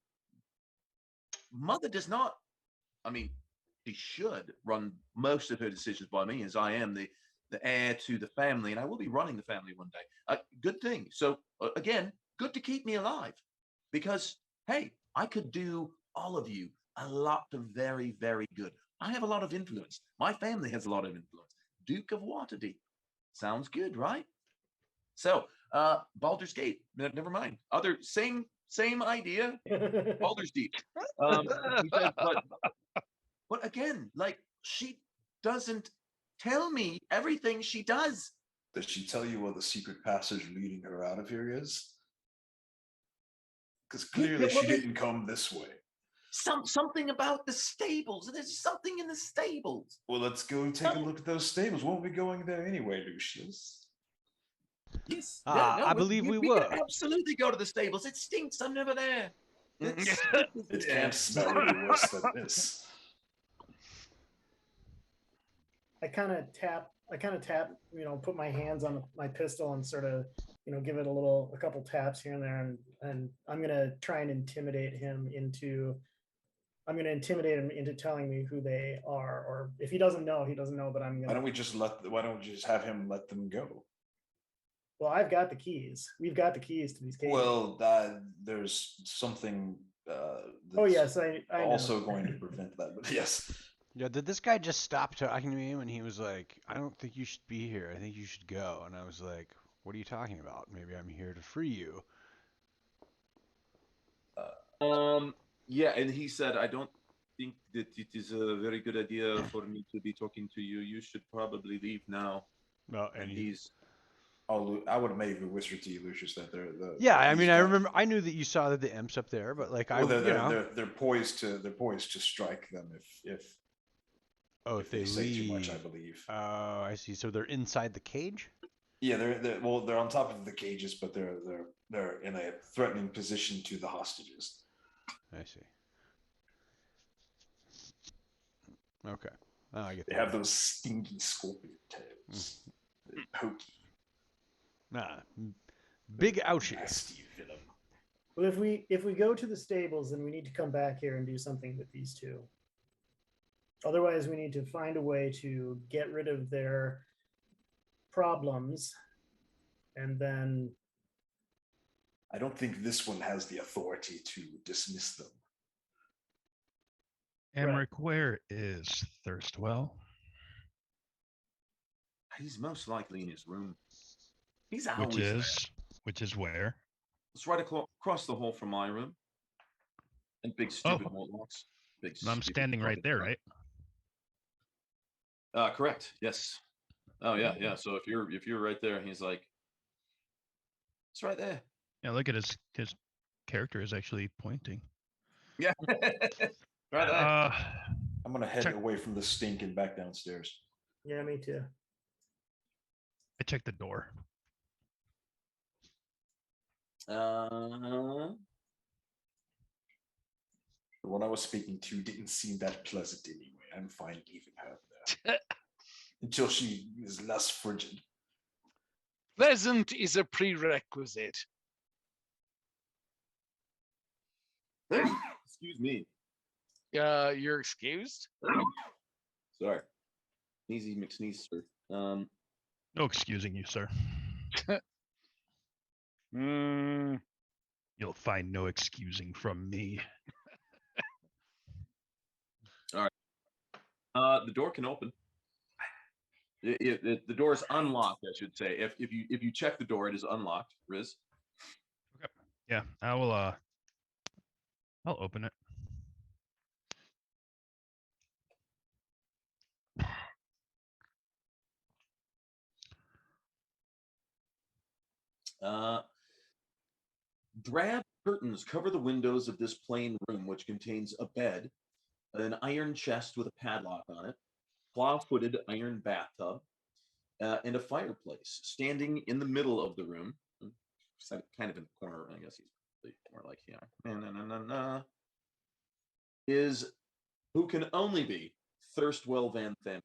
Mother does not, I mean, she should run most of her decisions by me, as I am the heir to the family, and I will be running the family one day. Good thing. So again, good to keep me alive, because hey, I could do all of you a lot of very, very good. I have a lot of influence. My family has a lot of influence. Duke of Waterdeep. Sounds good, right? So Baldur's Gate. Never mind. Other same idea. Baldur's Deep. He said, but again, like, she doesn't tell me everything she does. Does she tell you where the secret passage leading her out of here is? Because clearly she didn't come this way. Something about the stables. There's something in the stables. Well, let's go take a look at those stables. Won't we be going there anyway, Lucius? Yes. I believe we we will. can absolutely go to the stables. It stinks. I'm never there. It can't smell any worse than this. I kind of tap, put my hands on my pistol and sort of, give it a couple taps here and there. And I'm going to try and intimidate him into telling me who they are. Or if he doesn't know, he doesn't know, but I'm going to. Why don't we just have him let them go? Well, I've got the keys. We've got the keys to these cages. Well, there's something oh, yes, I also know. going to prevent that. But yes. Yeah, did this guy just stop talking to me when he was like, I don't think you should be here. I think you should go. And I was like, what are you talking about? Maybe I'm here to free you. Yeah, and he said, I don't think that it is a very good idea for me to be talking to you. You should probably leave now. Well, and he's... I would have maybe whispered to you, Lucius, that they're the. Yeah, I mean, I knew that you saw that the imps up there, but like they're poised to strike them if they say leave too much, I believe. Oh, I see. So they're inside the cage? Yeah, they're on top of the cages, but they're in a threatening position to the hostages. I see. Okay. Oh, I get they that. have those stinky scorpion tails. They're pokey. Big ouchies. Nasty venom. Well, if we go to the stables, then we need to come back here and do something with these two. Otherwise, we need to find a way to get rid of their problems, and then. I don't think this one has the authority to dismiss them. Amric, where is Thirstwell? He's most likely in his room. He's always Which is where? It's right across the hall from my room. And big stupid Mortlocks. I'm standing right there, right? Correct. Yes. Oh yeah, yeah. So if you're right there, he's like, it's right there. Yeah, look at his character is actually pointing. Yeah. Right there. I'm gonna head away from the stink and back downstairs. Yeah, me too. I checked the door. The one I was speaking to didn't seem that pleasant anyway. I'm fine leaving her there. Until she is less frigid. Pleasant is a prerequisite. Excuse me. You're excused. Sorry. Sneezy McSneeze, sir. No excusing you, sir. Mm, You'll find no excusing from me. The door can open. The door is unlocked, I should say. If you check the door, it is unlocked. Riz. Okay. Yeah, I will. I'll open it. Drab curtains cover the windows of this plain room, which contains a bed, an iron chest with a padlock on it, claw-footed iron bathtub, and a fireplace standing in the middle of the room, kind of in the corner. I guess he's really more like here. Is who can only be Thirstwell Van Tham,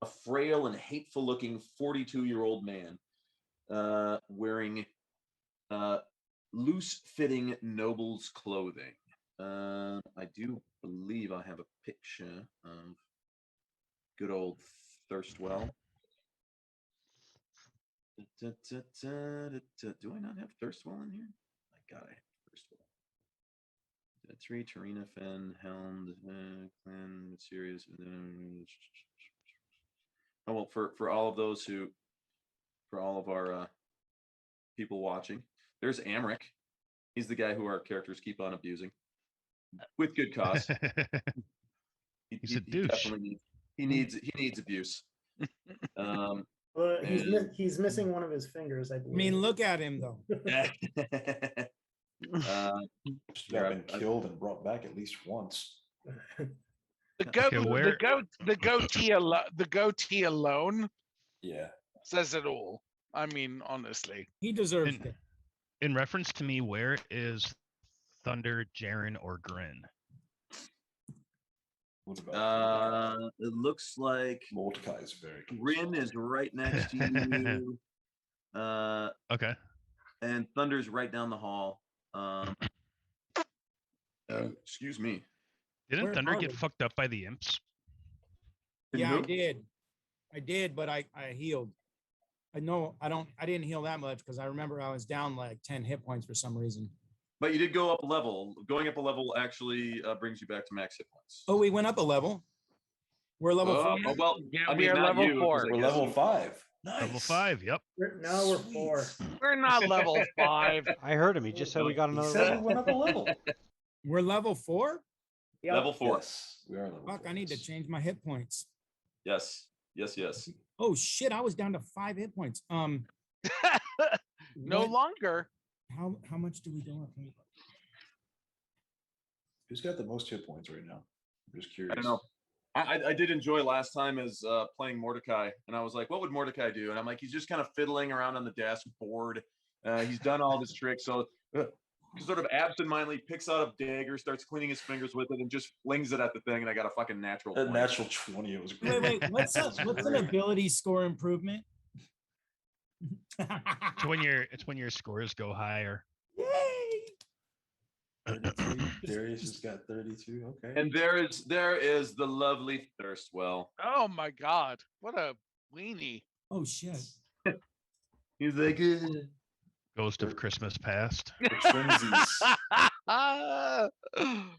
a frail and hateful-looking 42-year-old man wearing loose-fitting noble's clothing. I do believe I have a picture of good old Thirstwell. Do I not have Thirstwell in here? My God, I have Thirstwell. Three, Tarina, Fen, Helmed, Clan, Serious. Oh well, for all of those who, for all of our people watching, there's Amric. He's the guy who our characters keep on abusing, with good cause. He's a douche. He needs abuse. Well, he's missing one of his fingers, I I believe. mean, look at him though. He's been killed and brought back at least once. The goatee alone Yeah. says it all. I mean, honestly. He deserves it. In reference to me, where is Thunder, Jaren, or Grin? What about it looks like Mordecai is very close. Grin is right next to you. Okay. And Thunder's right down the hall. Excuse me. Didn't Thunder get fucked up by the imps? Yeah, I did, but I healed. I didn't heal that much because I remember I was down like 10 hit points for some reason. But you did go up a level. Going up a level actually brings you back to max hit points. Oh, we went up a level. We're level 4. Oh well, yeah, we are level 4. We're level 5. Nice. Level 5. Yep. Now we're 4. We're not level 5. I heard him. He just said we got another He said level. we went up a level. We're level 4? Yep. Level 4. Yes, we are level Fuck, 4. I need to change my hit points. Yes. Oh shit, I was down to 5 hit points. No longer. How much do we go up? Who's got the most hit points right now? I'm just curious. I don't know. I did enjoy last time as playing Mordecai, and I was like, what would Mordecai do? And I'm like, he's just kind of fiddling around on the desk, bored. He's done all his tricks, so he sort of absentmindedly picks out a dagger, starts cleaning his fingers with it, and just flings it at the thing, and I got a fucking natural 20. Natural 20. It was great. Wait, what's an ability score improvement? It's when your scores go higher. Yay! 33. Darius has got 32. Okay. And there is the lovely Thirstwell. Oh my God. What a weenie. Oh shit. He's like, Ghost of Christmas Past The twinsies.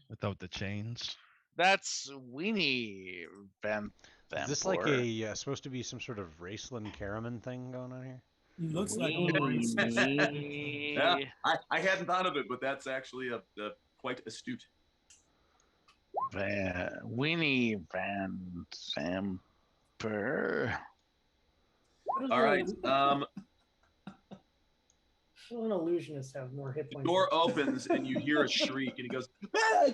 without the chains. That's Weenie Van. Is this like a supposed to be some sort of Raceland Karaman thing going on here? He looks like yeah, I hadn't thought of it, but that's actually a quite astute. Weenie Van Samper. All right. An illusionist have more hit The points. door opens and you hear a shriek, and he goes,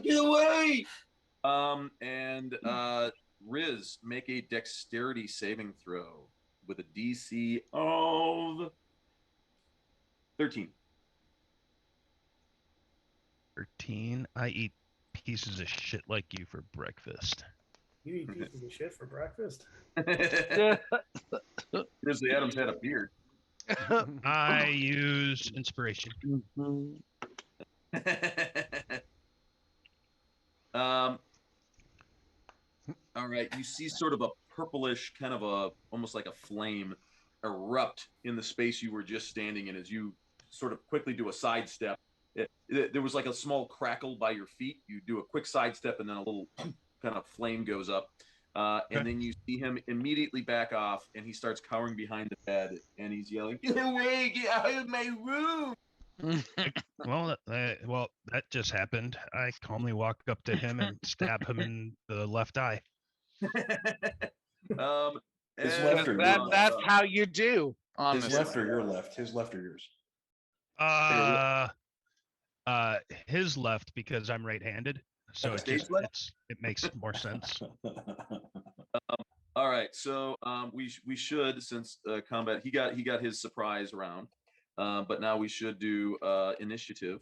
"Get away!" And Riz, make a dexterity saving throw with a DC of 13. 13. I eat pieces of shit like you for breakfast. You eat pieces of shit for breakfast? Grizzly Adams had a beard. I use inspiration. All right, you see sort of a purplish, kind of almost like a flame erupt in the space you were just standing in as you sort of quickly do a sidestep. There was like a small crackle by your feet. You do a quick sidestep and then a little kind of flame goes up. And then you see him immediately back off and he starts cowering behind the bed and he's yelling, "Get away, get out of my room." Well, that just happened. I calmly walk up to him and stab him in the left eye. His left or your left? That's how you do. His left or your left? His left or yours? His left, because I'm right-handed, so it makes more sense. All right, so we should, since combat, he got his surprise round, but now we should do initiative.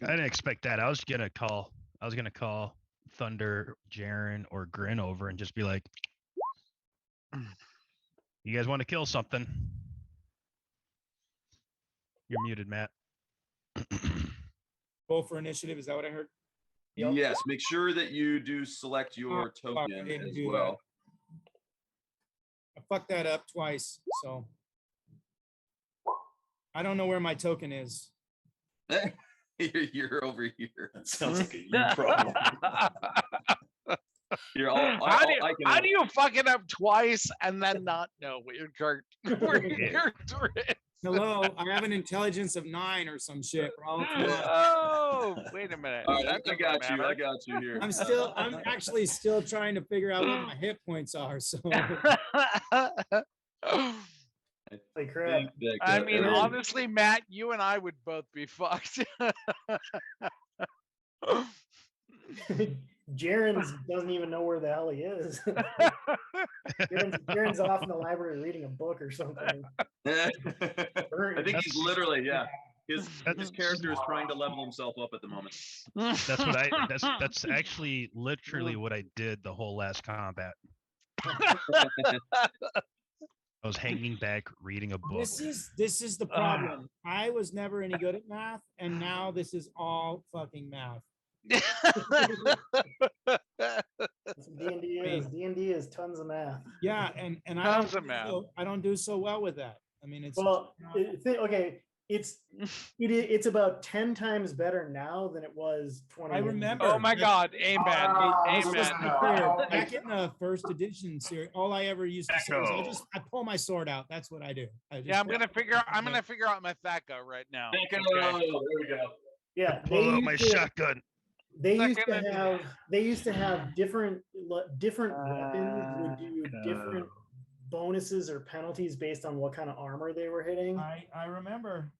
I didn't expect that. I was gonna call Thunder, Jaren, or Grin over and just be like, "You guys want to kill something?" You're muted, Matt. Roll for initiative. Is that what I heard? Yep. Yes, make sure that you do select your token as well. I fucked that up twice, so I don't know where my token is. You're over here. That sounds like a you problem. How do you fuck it up twice and then not know what your character is? Hello, I have an intelligence of 9 or some shit. Oh, wait a minute. All right, I got you here. I'm actually still trying to figure out what my hit points are. So Holy crap. I mean, honestly, Matt, you and I would both be fucked. Jaren doesn't even know where the hell he is. Jaren's off in the library reading a book or something. I think he's literally, his character is trying to level himself up at the moment. That's actually literally what I did the whole last combat. I was hanging back reading a book. This is the problem. I was never any good at math, and now this is all fucking math. D&D is. D&D is tons of math. Yeah, and tons of math. I don't do so well with that. I mean, it's okay. It's about 10 times better now than it was 20 I years remember. ago. Oh my God. Amen. Amen. Back in the first edition series, all I ever used to say is I pull my sword out. That's what I do. I'm gonna figure out my THACO right now. Okay. There we go. Yeah. Pull out my shotgun. They used to have different weapons would do different bonuses or penalties based on what kind of armor they were hitting. I remember.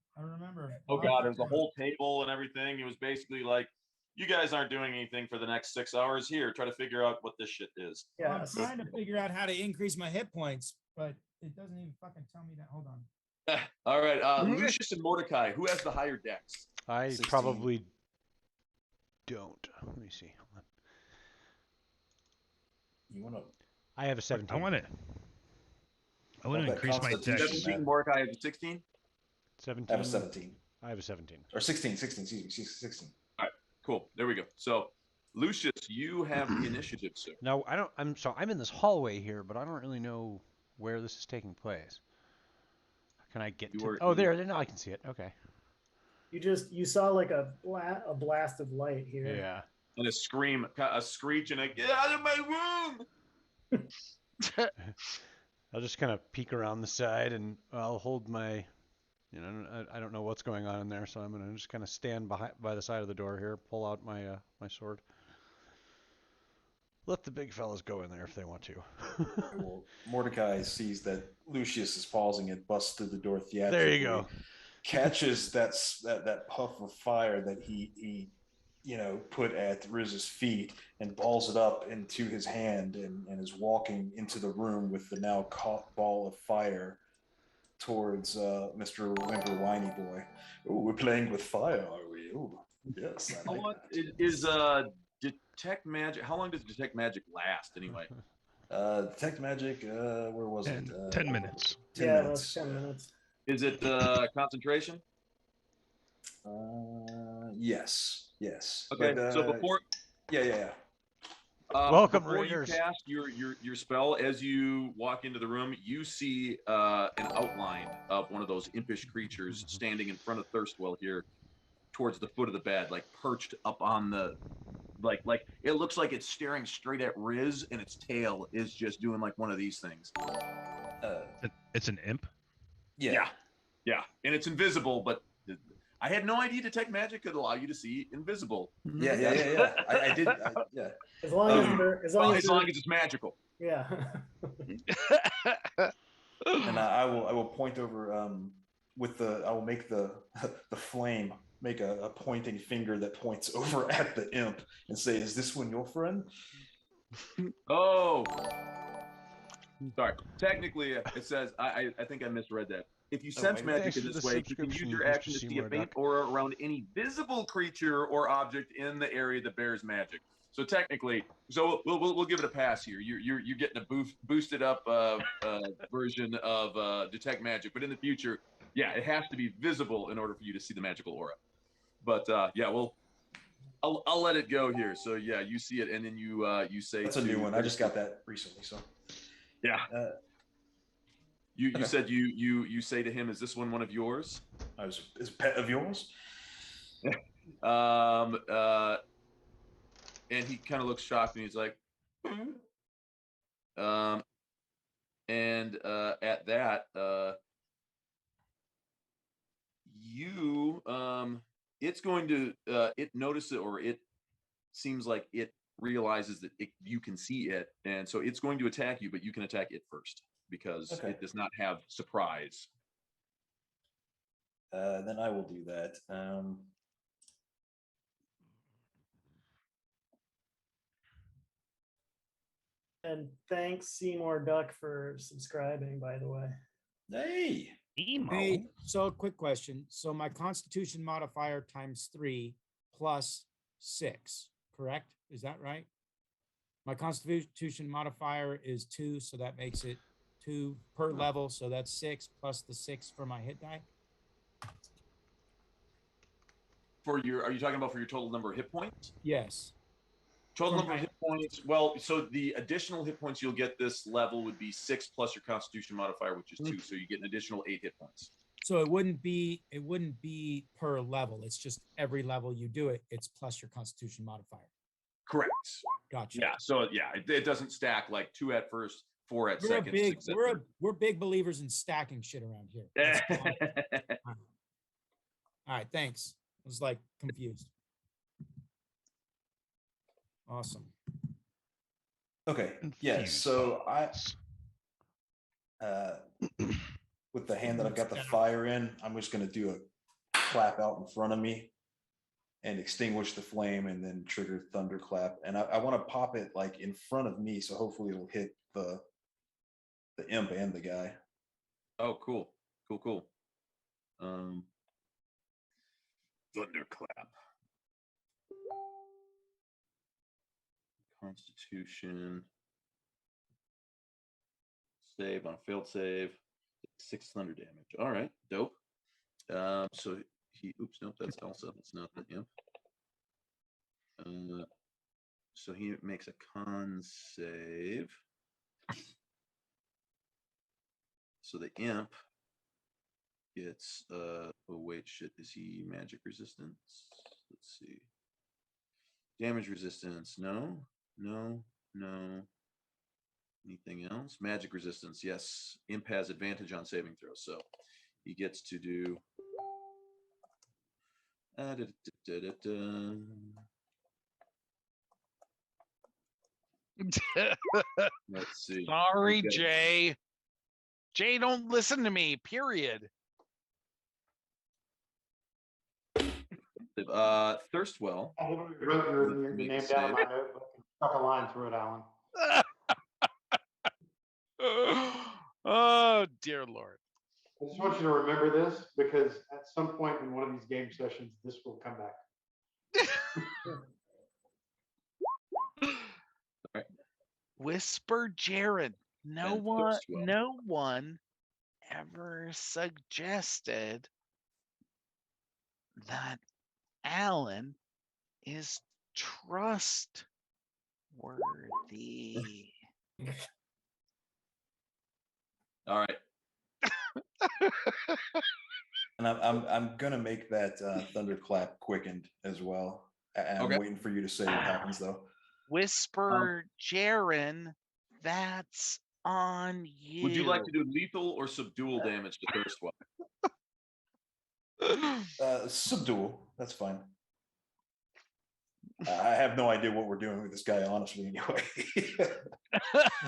Oh God, there's a whole table and everything. It was basically like, you guys aren't doing anything for the next 6 hours. Here, try to figure out what this shit is. Yeah, I'm trying to figure out how to increase my hit points, but it doesn't even fucking tell me that. Hold on. All right, Lucius and Mordecai, who has the higher dex? I 16. probably don't. Let me see. Hold on. You want to? I have a 17. I want to increase my dex. 17. Mordecai has a 16. 17. I have a 17. I have a 17. Or 16. Excuse me. 16. All right, cool. There we go. So, Lucius, you have the initiative, sir. No, I don't. I'm in this hallway here, but I don't really know where this is taking place. Can I get to? Oh, there. Now I can see it. Okay. You saw like a blast of light here. Yeah. And a scream, a screech, and a "Get out of my room!" I'll just kind of peek around the side, and I'll hold my. I don't know what's going on in there, so I'm gonna just kind of stand by the side of the door here, pull out my my sword. Let the big fellas go in there if they want to. Well, Mordecai sees that Lucius is pausing and busts through the door theatrically. There you go. Catches that puff of fire that he put at Riz's feet and balls it up into his hand and is walking into the room with the now caught ball of fire towards Mr. Wimper Whiny Boy. Oh, we're playing with fire, are we? Oh, yes. I like that. Is detect magic? How long does detect magic last anyway? Detect magic. Where was it? 10 minutes. 10 Yeah, minutes. that's 10 minutes. Is it concentration? Yes. Yes. Okay. But, So before yeah. Welcome, before Raiders. you cast your spell, as you walk into the room, you see an outline of one of those impish creatures standing in front of Thirstwell here, towards the foot of the bed, like perched up on the, like it looks like it's staring straight at Riz, and its tail is just doing like one of these things. It's an imp. Yeah, and it's invisible, but I had no idea Detect Magic could allow you to see invisible. Yeah. I did. Yeah. As long as long as it's magical. Yeah. And I will point over I will make the flame make a pointing finger that points over at the imp and say, "Is this one your friend?" Oh, sorry. Technically, it says I think I misread that. If you sense magic in this way, you can use your action to see a faint aura around any visible creature or object in the area that bears magic. So technically, we'll give it a pass here. You're getting a boosted up version of Detect Magic, but in the future, yeah, it has to be visible in order for you to see the magical aura. But yeah, I'll let it go here. So yeah, you see it, and then you say that's a new one. I just got that recently, so yeah. You said you say to him, "Is this one of yours?" Is a pet of yours? And he kind of looks shocked, and he's like, and at that, it's going to it notices it, or it seems like it realizes that you can see it, and so it's going to attack you, but you can attack it first because it does not have surprise. Then I will do that. And thanks, Seymour Duck, for subscribing, by the way. Hey. Hey, so a quick question. So my Constitution modifier times 3 plus 6, correct? Is that right? My Constitution modifier is 2, so that makes it 2 per level. So that's 6 plus the 6 for my hit die. Are you talking about for your total number of hit points? Yes. Total number of hit points. Well, so the additional hit points you'll get this level would be 6 plus your Constitution modifier, which is 2. So you get an additional 8 hit points. So it wouldn't be per level. It's just every level you do it, it's plus your Constitution modifier. Correct. Gotcha. Yeah. So yeah, it doesn't stack like 2 at first, 4 at second. We're big believers in stacking shit around here. All right. Thanks. I was like confused. Awesome. Okay. Yeah. So I, with the hand that I've got the fire in, I'm just going to do a clap out in front of me and extinguish the flame, and then trigger thunderclap. And I want to pop it like in front of me, so hopefully it'll hit the imp and the guy. Oh, cool. Thunderclap. Constitution save on a failed save, 6 thunder damage. All right, dope. So he, nope, that's Elsa. That's not the imp. So he makes a con save. So the imp gets oh wait, shit, is he magic resistance? Let's see. Damage resistance, no. Anything else? Magic resistance, yes. Imp has advantage on saving throws, so he gets to do let's see. Sorry, Jay. Jay, don't listen to me, period. Thirstwell. I wrote your name down in my notebook and stuck a line through it, Alan. Oh, dear Lord. I just want you to remember this, because at some point in one of these game sessions, this will come back. Right. Whisper Jared. No one ever suggested that Alan is trustworthy. All right. And I'm gonna make that thunderclap quickened as well. I'm Okay. waiting for you to say what happens though. Whisper, Jaren, that's on you. Would you like to do lethal or subdual damage to Thirstwell? Subdual, that's fine. I have no idea what we're doing with this guy, honestly. Anyway,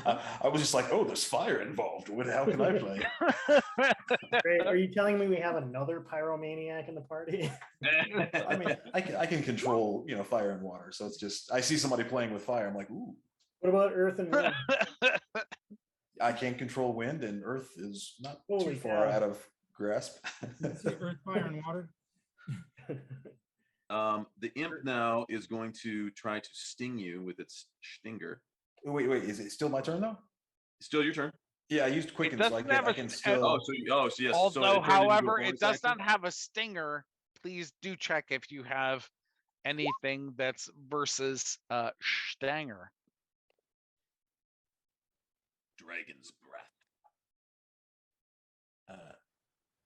I was just like, "Oh, there's fire involved. How can I play?" Great. Are you telling me we have another pyromaniac in the party? I mean, I can control, fire and water. So it's just I see somebody playing with fire. I'm like, "Ooh." What about earth and wind? I can't control wind, and earth is not Holy too far cow. out of grasp. Say earth, fire, and water. The imp now is going to try to sting you with its stinger. Wait, is it still my turn though? Still your turn. Yeah, I used quicken, so I can still. Oh, so yes. Although, it turned into a however, it bonus does action? not have a stinger. Please do check if you have anything that's versus Stanger. Dragon's breath.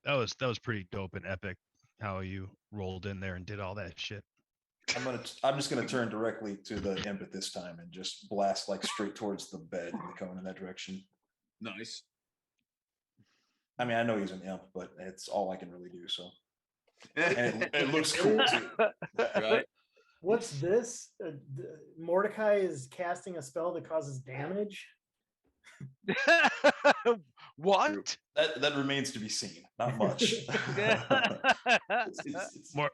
That was pretty dope and epic how you rolled in there and did all that shit. I'm just gonna turn directly to the imp at this time and just blast like straight towards the bed and going in that direction. Nice. I mean, I know he's an imp, but it's all I can really do. So, and it looks cool too. Right. What's this? Mordecai is casting a spell that causes damage. What? That remains to be seen. Not much.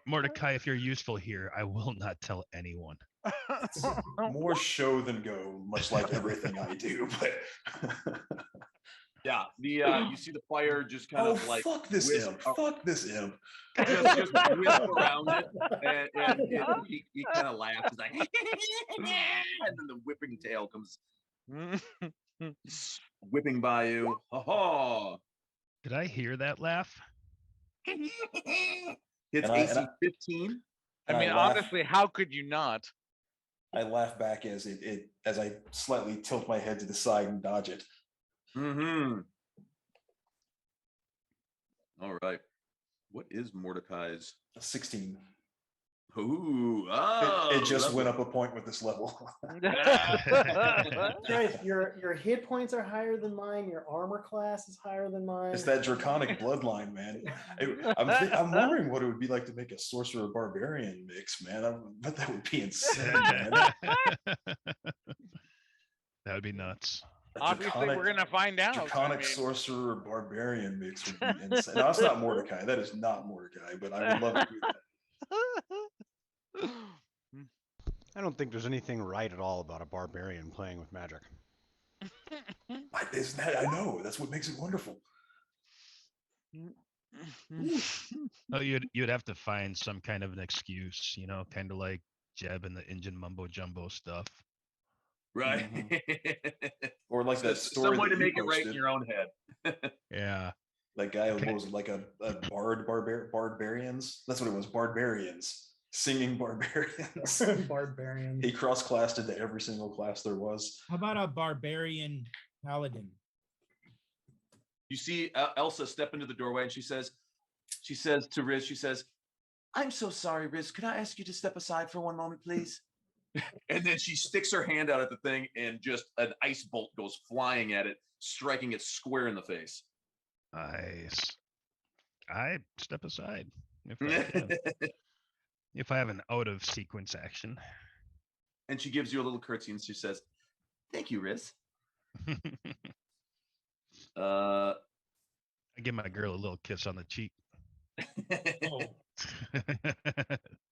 Mordecai, if you're useful here, I will not tell anyone. It's more show than go, much like everything I do. But yeah, you see the fire just kind of like fuck this imp. Fuck this imp. Just whip around it, and he kind of laughs. He's like, and then the whipping tail comes whipping by you. Ha! Did I hear that laugh? It's AC 15. I mean, honestly, how could you not? I laugh back as as I slightly tilt my head to the side and dodge it. Mm-hmm. All right. What is Mordecai's? 16. Ooh, it just went up a point with this level. Guys, your hit points are higher than mine. Your armor class is higher than mine. It's that draconic bloodline, man. I'm wondering what it would be like to make a sorcerer barbarian mix, man. I bet that would be insane, man. That would be nuts. Obviously, we're gonna find out. Draconic sorcerer barbarian mix would be insane. No, it's not Mordecai. That is not Mordecai, but I would love to do that. I don't think there's anything right at all about a barbarian playing with magic. I know. That's what makes it wonderful. Oh, you'd have to find some kind of an excuse, kind of like Jeb and the Injun mumbo jumbo stuff. Right. Or like that story. Some way to make it right in your own head. Yeah. That guy who was like a barbarians. That's what it was. Barbarians. Singing barbarians. Barbarians. He cross-classed into every single class there was. How about a barbarian paladin? You see Elsa step into the doorway and she says to Riz, she says, "I'm so sorry, Riz. Could I ask you to step aside for one moment, please?" And then she sticks her hand out at the thing and just an ice bolt goes flying at it, striking it square in the face. Nice. I step aside if I can. If I have an out of sequence action. And she gives you a little curtsy and she says, "Thank you, Riz." I give my girl a little kiss on the cheek. Oh.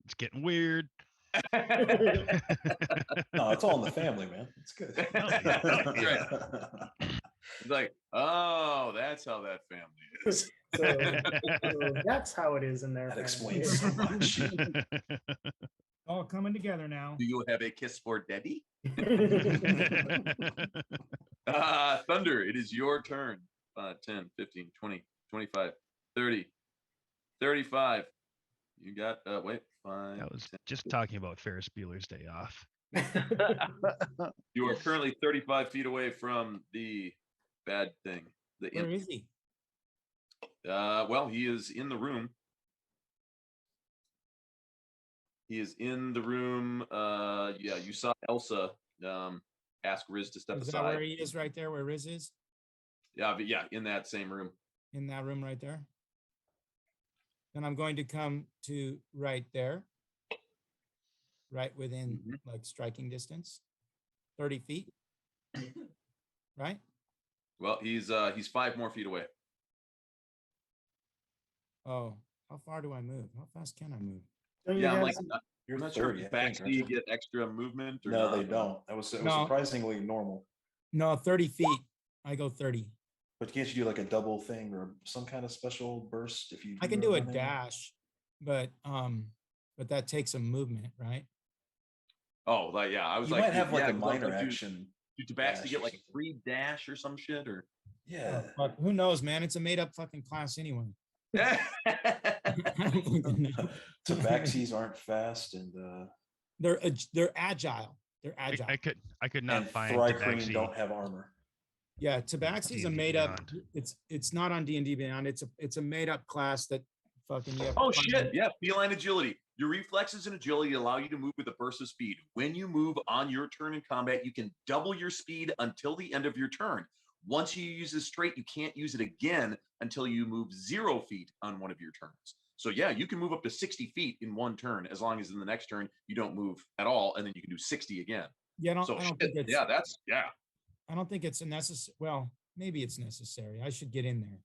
It's getting weird. No, it's all in the family, man. It's good. Right. It's like, oh, that's how that family is. So that's how it is in there. That explains so much. All coming together now. Do you have a kiss for Debbie? Thunder, it is your turn. 5, 10, 15, 20, 25, 30, 35. You got, wait, 5. I was 10. just talking about Ferris Bueller's Day Off. You are currently 35 feet away from the bad thing. Where is he? Well, he is in the room. He is in the room. Yeah, you saw Elsa ask Riz to step Is aside. that where he is right there, where Riz is? Yeah, but yeah, in that same room. In that room right there? Then I'm going to come to right there. Right within like striking distance. 30 feet. Right? Well, he's 5 more feet away. Oh, how far do I move? How fast can I move? Don't you Yeah, I'm have like, some- You're I'm not sure 30, if I think, backseat aren't you? get extra movement or No, not. they don't. It was No. surprisingly normal. No, 30 feet. I go 30. But can't you do like a double thing or some kind of special burst if you? I can do a running? dash, but that takes some movement, right? Oh, like yeah, I was You like, might have like yeah, a 'cause I was minor like, action. Do Tabaxi dash get or like a something. free dash or some shit or? Yeah. But who knows, man? It's a made up fucking class anyway. Yeah. Tabaxis aren't fast, and They're agile. They're agile. I could not and find Thrycreen Tabaxi. don't have armor. Yeah, Tabaxi's a D&D made up. Beyond. It's not on D&D Beyond. It's a made up class that fucking you have to Oh find. shit! Yeah, feline agility. Your reflexes and agility allow you to move with a burst of speed. When you move on your turn in combat, you can double your speed until the end of your turn. Once you use this trait, you can't use it again until you move 0 feet on one of your turns. So yeah, you can move up to 60 feet in one turn as long as in the next turn you don't move at all, and then you can do 60 again. Yeah, So I don't shit, think it's. yeah, that's yeah. I don't think it's a necessary. Well, maybe it's necessary. I should get in there.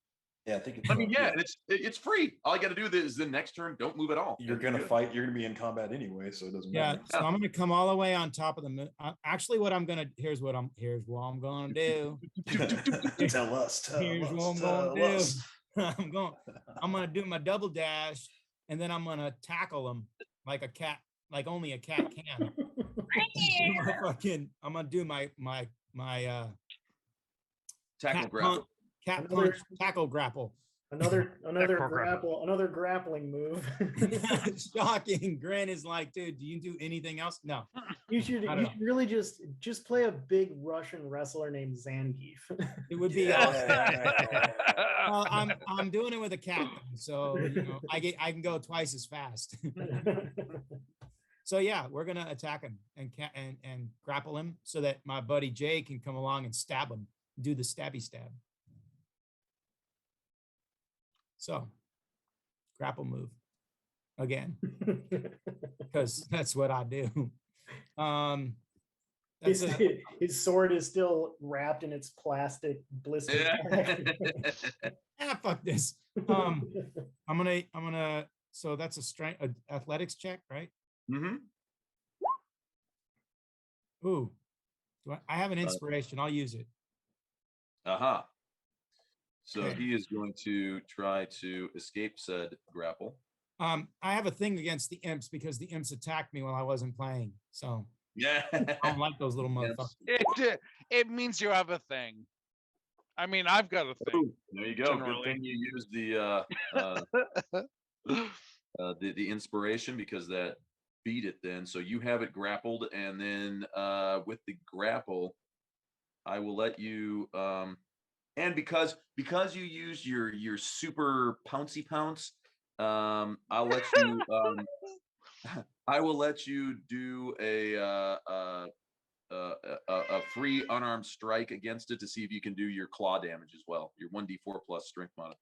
Yeah, I think it's. I mean, yeah, and it's free. All I got to do is the next turn, don't move at all. You're and gonna good. fight. You're gonna be in combat anyway, so it doesn't Yeah, matter. so I'm gonna come all the way on top of the. Actually, what I'm gonna here's what I'm gonna do. Tell us. Here's what I'm gonna do. I'm gonna do my double dash, and then I'm gonna tackle him like a cat, like only a cat can. I'm gonna do my Tackle grapple. cat punch tackle grapple. Another grapple. another grappling move. Shocking. Grin is like, dude, do you do anything else? No. You should really just play a big Russian wrestler named Zangief. It would be awesome. Well, I'm doing it with a cat, so you know, I can go twice as fast. So yeah, we're gonna attack him and grapple him so that my buddy Jay can come along and stab him, do the stabby stab. So, grapple move again, because that's what I do. His sword is still wrapped in its plastic blister. Fuck this. I'm gonna. So that's a strength, athletics check, right? Mm-hmm. Ooh, I have an inspiration. I'll use it. Uh-huh. So Okay. he is going to try to escape said grapple. I have a thing against the imps because the imps attacked me while I wasn't playing. So Yeah. I don't like those little motherfuckers. It means you have a thing. I mean, I've got a thing. There you go. Generally. Good thing you used the inspiration, because that beat it then. So you have it grappled, and then with the grapple, I will let you and because you use your super pouncy pounce, I'll let you I will let you do a free unarmed strike against it to see if you can do your claw damage as well. Your 1d4 plus strength modifier.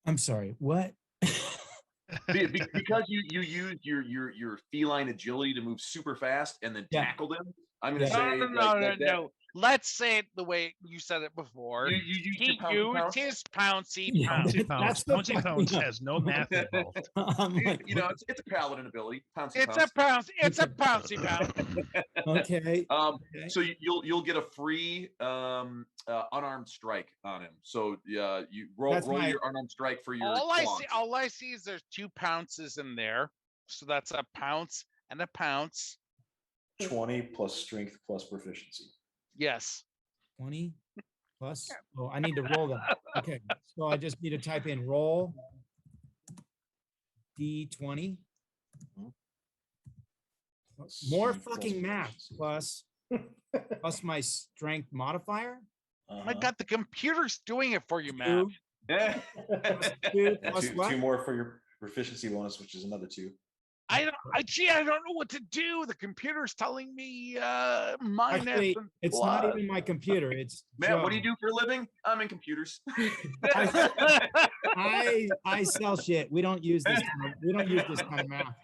I'm sorry. What? Because you use your feline agility to move super fast and then tackle them. I'm gonna say no. Let's say it the way you said it before. You He used his pouncy pounce. Pouncy pounce has no math involved. You know, it's a paladin ability. It's a pouncy pounce. Okay. So you'll get a free unarmed strike on him. So yeah, you roll your unarmed strike for your. All I see is there's 2 pounces in there, so that's a pounce and a pounce. 20 plus strength plus proficiency. Yes. 20 plus. Oh, I need to roll that. Okay. So I just need to type in roll. D20. Mhm. More C fucking math plus my strength modifier. My God, the computer's doing it for you, Matt. Two, Yeah. plus two, And plus two, what? two more for your proficiency bonus, which is another 2. I don't know what to do. The computer's telling me minus. Actually, and it's plus. not even my computer. It's Matt, what do Joe. you do for a living? I'm in computers. I sell shit. We don't use this. We don't use this kind of math.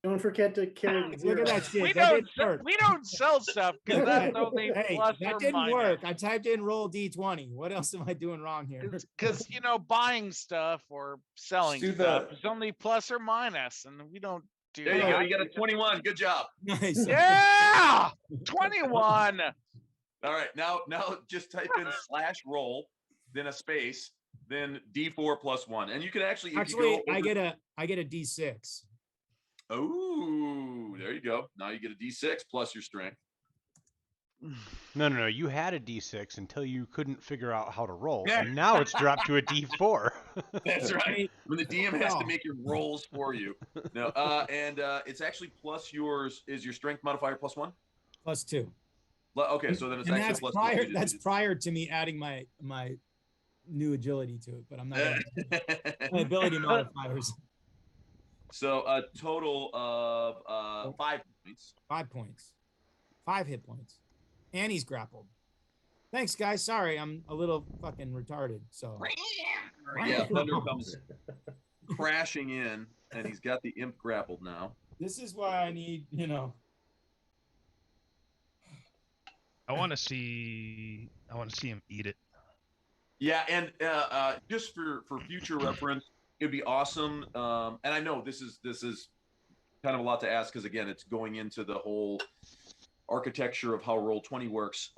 Don't forget to carry the Look zero. at that shit. we That don't didn't work. we don't sell stuff because that's only Hey, plus that or didn't minus. work. I typed in roll D20. What else am I doing wrong here? Because buying stuff or selling do stuff the- is only plus or minus, and we don't do There you that. go. You got a 21. Good job. Nice. Yeah, 21. All right. Now just type in /roll, then a space, then D4 plus 1. And you can actually, if Actually, you go over, I get a D6. Oh, there you go. Now you get a D6 plus your strength. No. You had a D6 until you couldn't figure out how to roll, Yeah. and now it's dropped to a D4. That's right. When the DM has to No. make your rolls for you. No, and it's actually plus yours. Is your strength modifier plus 1? Plus 2. Okay, so then it's And actually that's plus prior. 2. That's prior to me adding my new agility to it, but I'm not adding my ability modifiers. So a total of 5 points. 5 points. 5 hit points. And he's grappled. Thanks, guys. Sorry, I'm a little fucking retarded. So Yeah, Thunder comes crashing in, and he's got the imp grappled now. this is why I need, I want to see him eat it. Yeah, and just for future reference, it'd be awesome. And I know this is kind of a lot to ask because again, it's going into the whole architecture of how Roll20 works.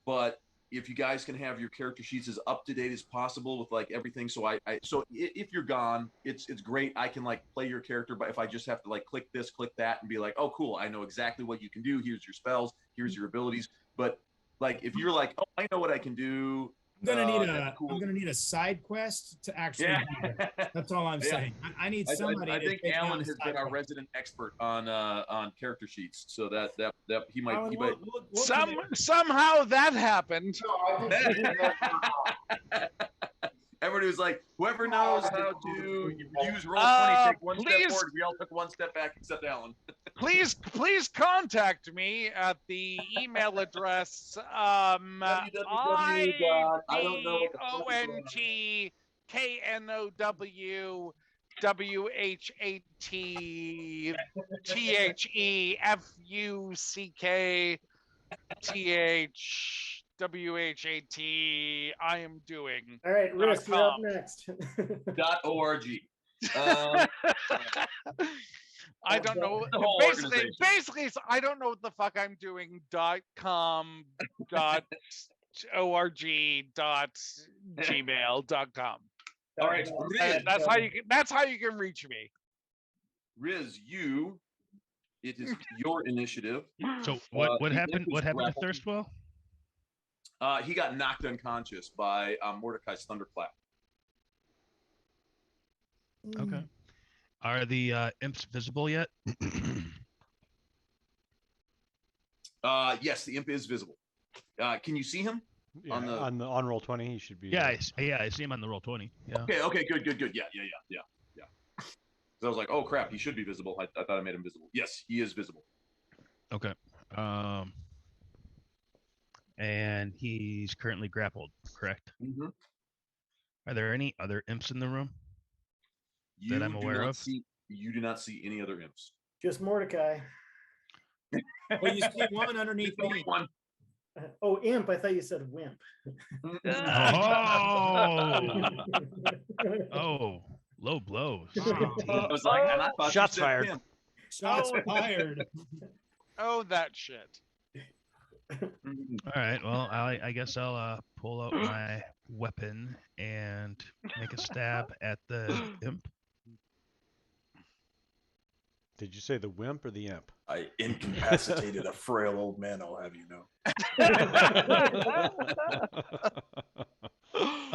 But if you guys can have your character sheets as up to date as possible with like everything, so so if you're gone, it's great. I can like play your character, but if I just have to like click this, click that, and be like, oh cool, I know exactly what you can do. Here's your spells. Here's your abilities. But like if you're like, oh, I know what I can do. I'm gonna need cool. I'm gonna need a side quest to actually do that. That's all I'm Yeah. saying. I need somebody I to think take down Alan the has side been our quest. resident expert on character sheets, so that he might. Alan, He might. we'll Somehow that happened. No, I think Everybody was like, whoever knows how to use Roll20, take one step please. forward. We all took one step back, except Alan. Please contact me at the email address IDONTWHATWHATWHAT. I am doing. All right, Risk, you're up .com. next. .org. I don't know. The whole Basically, organization. it's, I don't know what the fuck I'm doing. .com. .org. .gmail.com. All right, Riz, That's how you can reach me. Riz, it is your initiative. So what the happened? imp is What happened to grappled. Thirstwell? He got knocked unconscious by Mordecai's thunderclap. Okay. Are the imps visible yet? Yes, the imp is visible. Can you see him? Yeah, On the- on Roll20, he should be. Yeah, I see him on the Roll20. Yeah. Okay, good. Yeah. So I was like, oh crap, he should be visible. I thought I made him visible. Yes, he is visible. Okay. And he's currently grappled, correct? Mm-hmm. Are there any other imps in the room that I'm aware of? You do not see any other imps. Just Mordecai. Well, you see one underneath Only me. one. Oh, imp. I thought you said wimp. Oh, low blows. I was like, and I thought Shots you said fired. him. Shots fired. Oh, that shit. All right. Well, I guess I'll pull out my weapon and make a stab at the imp. Did you say the wimp or the imp? I incapacitated a frail old man, I'll have you know.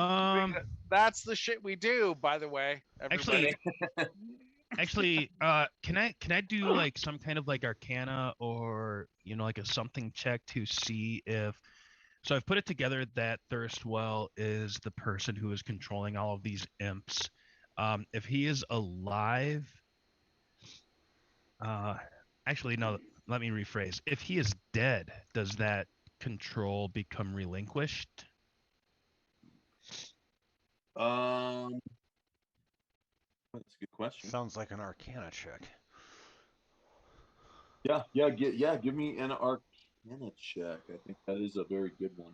Um, That's the shit we do, by the way. Everybody. actually, Actually, can I do like some kind of like Arcana or like a something check to see if? So I've put it together that Thirstwell is the person who is controlling all of these imps. If he is alive, actually no. Let me rephrase. If he is dead, does that control become relinquished? That's a good question. Sounds like an Arcana check. Give me an Arcana check. I think that is a very good one.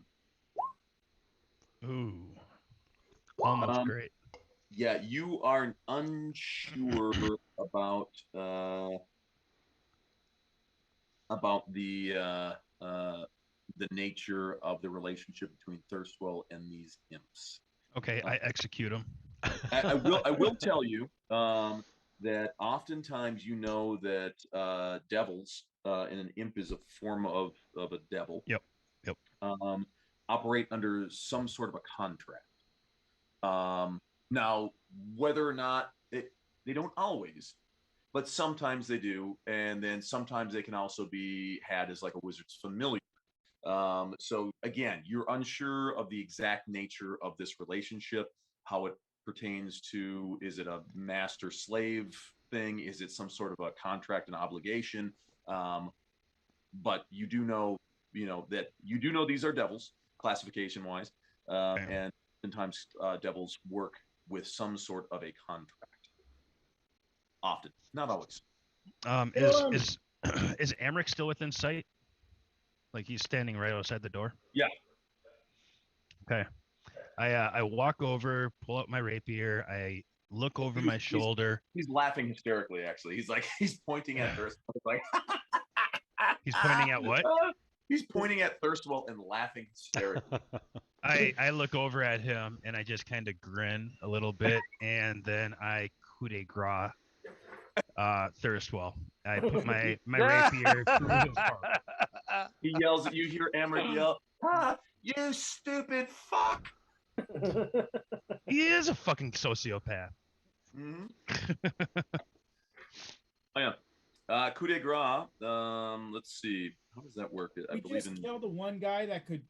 Ooh, almost great. Yeah, you are unsure about the nature of the relationship between Thirstwell and these imps. Okay, I execute him. I will tell you that oftentimes you know that devils and an imp is a form of a devil. Yep. Operate under some sort of a contract. Now, whether or not they don't always, but sometimes they do, and then sometimes they can also be had as like a wizard's familiar. So again, you're unsure of the exact nature of this relationship, how it pertains to, is it a master slave thing? Is it some sort of a contract and obligation? But you do know, that you do know these are devils classification wise. And sometimes devils work with some sort of a contract. Often, not always. Is is Amric still within sight? Like he's standing right outside the door? Yeah. Okay. I walk over, pull out my rapier, I look over my shoulder. He's laughing hysterically, actually. He's pointing at Thirstwell. Like he's pointing at what? He's pointing at Thirstwell and laughing hysterically. I look over at him and I just kind of grin a little bit, and then I coup de grace Thirstwell. I put my rapier through his heart. He yells at you. Hear Amric yell, "You stupid fuck!" He is a fucking sociopath. Mm-hmm. Oh yeah. Coup de grace. Let's see. How does that work? I believe in. Kill the one guy that could.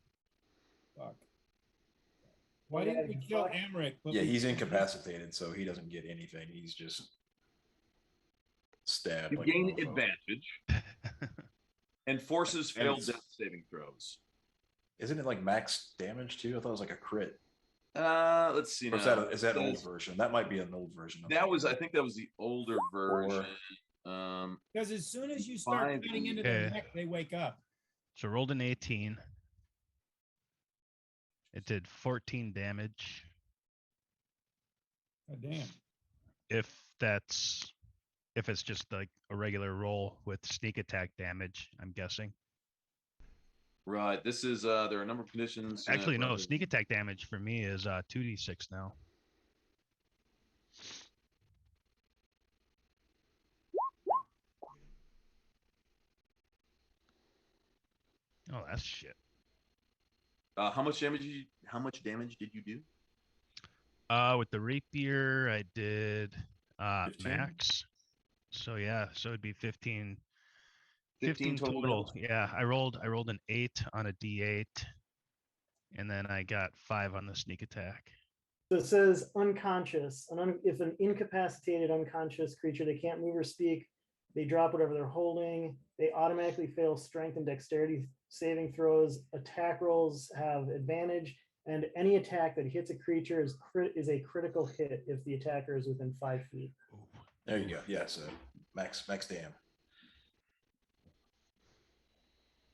Fuck. Why didn't we kill Amric? Yeah, he's incapacitated, so he doesn't get anything. He's just stabbed. You gain advantage. And forces failed death saving throws. Isn't it like max damage too? I thought it was like a crit. Let's see. Or is that old version? That might be an old version. I think that was the older version. Because as soon as you start cutting into their neck, they wake up. So rolled an 18. It did 14 damage. Oh, damn. If it's just like a regular roll with sneak attack damage, I'm guessing. Right. This is there are a number of conditions. Actually, no. Sneak attack damage for me is 2d6 now. Oh, that's shit. How much damage did you do? With the rapier, I did max. So yeah, so it'd be 15 total. Yeah, I rolled an 8 on a d8, and then I got 5 on the sneak attack. So it says unconscious. If an incapacitated unconscious creature, they can't move or speak, they drop whatever they're holding, they automatically fail strength and dexterity saving throws, attack rolls have advantage, and any attack that hits a creature is a critical hit if the attacker is within 5 feet. There you go. Yeah, so max dam.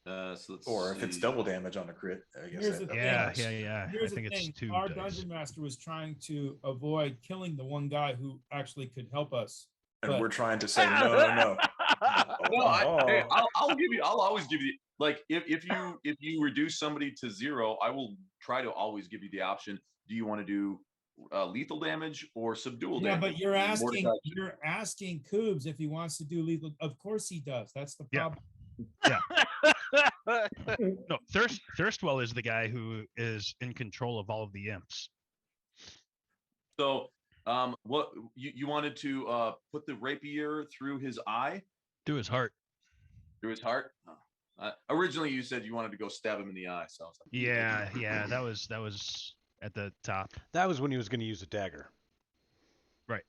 So or if it's double damage on a crit, I guess. Yeah. Here's the thing. Our dungeon master was trying to avoid killing the one guy who actually could help us. And we're trying to say no. I'll always give you, like, if you reduce somebody to 0, I will try to always give you the option. Do you want to do lethal damage or subdual damage? Yeah, but you're asking Koobs if he wants to do lethal. Of course he does. That's the problem. Yeah. No, Thirstwell is the guy who is in control of all of the imps. So What you wanted to put the rapier through his eye? Through his heart. Through his heart? Oh. Originally, you said you wanted to go stab him in the eye. So I was like, Yeah, that was at the top. That was when he was going to use a dagger. Right.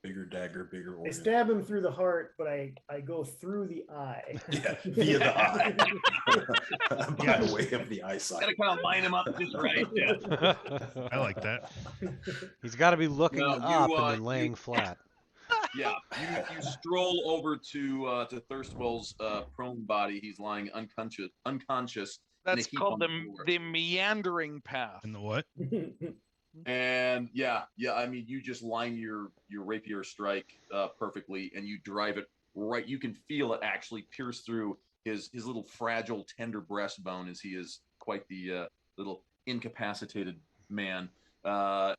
Bigger dagger, bigger I organ. stab him through the heart, but I go through the eye. Yeah, via the eye. By way of the eyesight. gotta kind of line him up just right. Yeah. I like that. He's got to be looking No, up and then laying flat. Yeah, you stroll over to Thirstwell's prone body. He's lying unconscious. That's heap called on the floor. the meandering path. And the what? And yeah, I mean, you just line your rapier strike perfectly, and you drive it right. You can feel it actually pierce through his little fragile, tender breastbone, as he is quite the little incapacitated man. You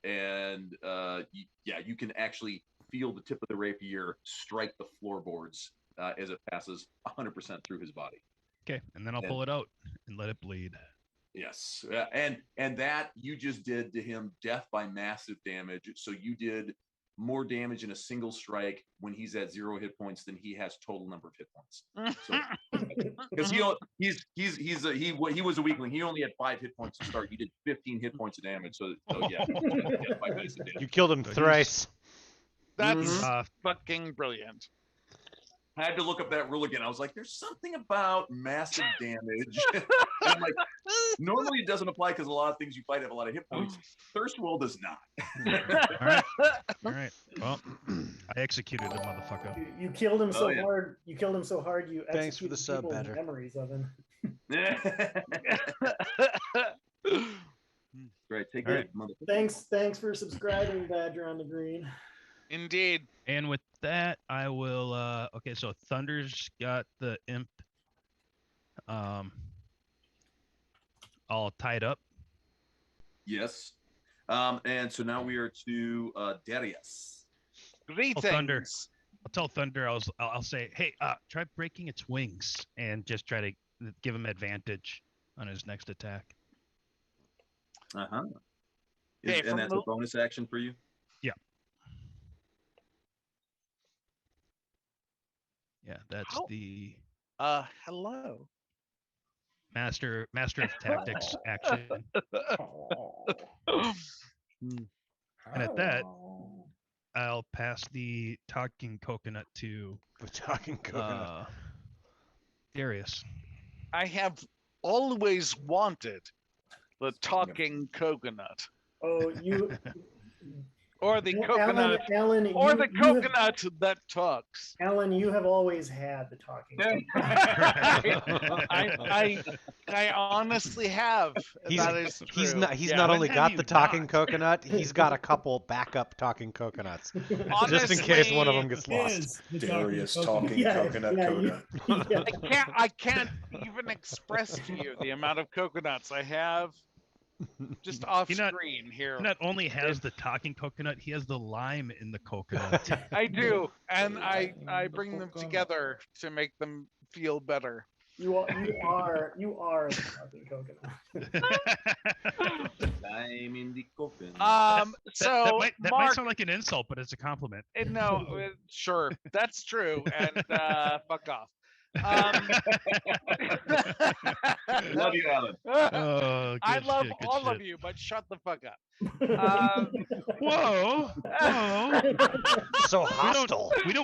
can actually feel the tip of the rapier strike the floorboards as it passes 100% through his body. Okay, and then I'll pull it out and let it bleed. Yes, and that you just did to him death by massive damage. So you did more damage in a single strike when he's at 0 hit points than he has total number of hit points. Because he was a weakling. He only had 5 hit points to start. You did 15 hit points of damage. So yeah, death by massive damage. You killed him thrice. That's fucking brilliant. I had to look up that rule again. I was like, there's something about massive damage. And I'm like, normally it doesn't apply because a lot of things you fight have a lot of hit points. Thirstwell does not. All right. Well, I executed the motherfucker. You killed him so hard. You killed him so hard. You Thanks for the executed sub, people's Better. memories of him. Great. Take All it, right. motherfucker. Thanks for subscribing, Badger on the Green. Indeed. And with that, I will. Okay, so Thunder's got the imp. All tied up. Yes. And so now we are to Darius. Greetings. Thunder. I'll tell Thunder. I'll say, hey, try breaking its wings and just try to give him advantage on his next attack. And that's a bonus action for you. Yeah. Yeah, that's the hello. Master of Tactics action. And at that, I'll pass the talking coconut to The talking coconut. Darius. I have always wanted the talking coconut. Oh, you. Or the coconut. Alan, or the coconut that talks. Alan, you have always had the talking. I honestly have. That is true. He's not only got the talking coconut, he's got a couple backup talking coconuts. Just in case one of them gets lost. Darius talking coconut. I can't even express to you the amount of coconuts I have. Just off screen here. He not only has the talking coconut, he has the lime in the coconut. I do, and I bring them together to make them feel better. You are a talking coconut. Lime in the coconut. So that might sound like an insult, but it's a compliment. No, sure, that's true, and fuck off. Love you, Alan. I love all of you, but shut the fuck up. Whoa! So hostile. We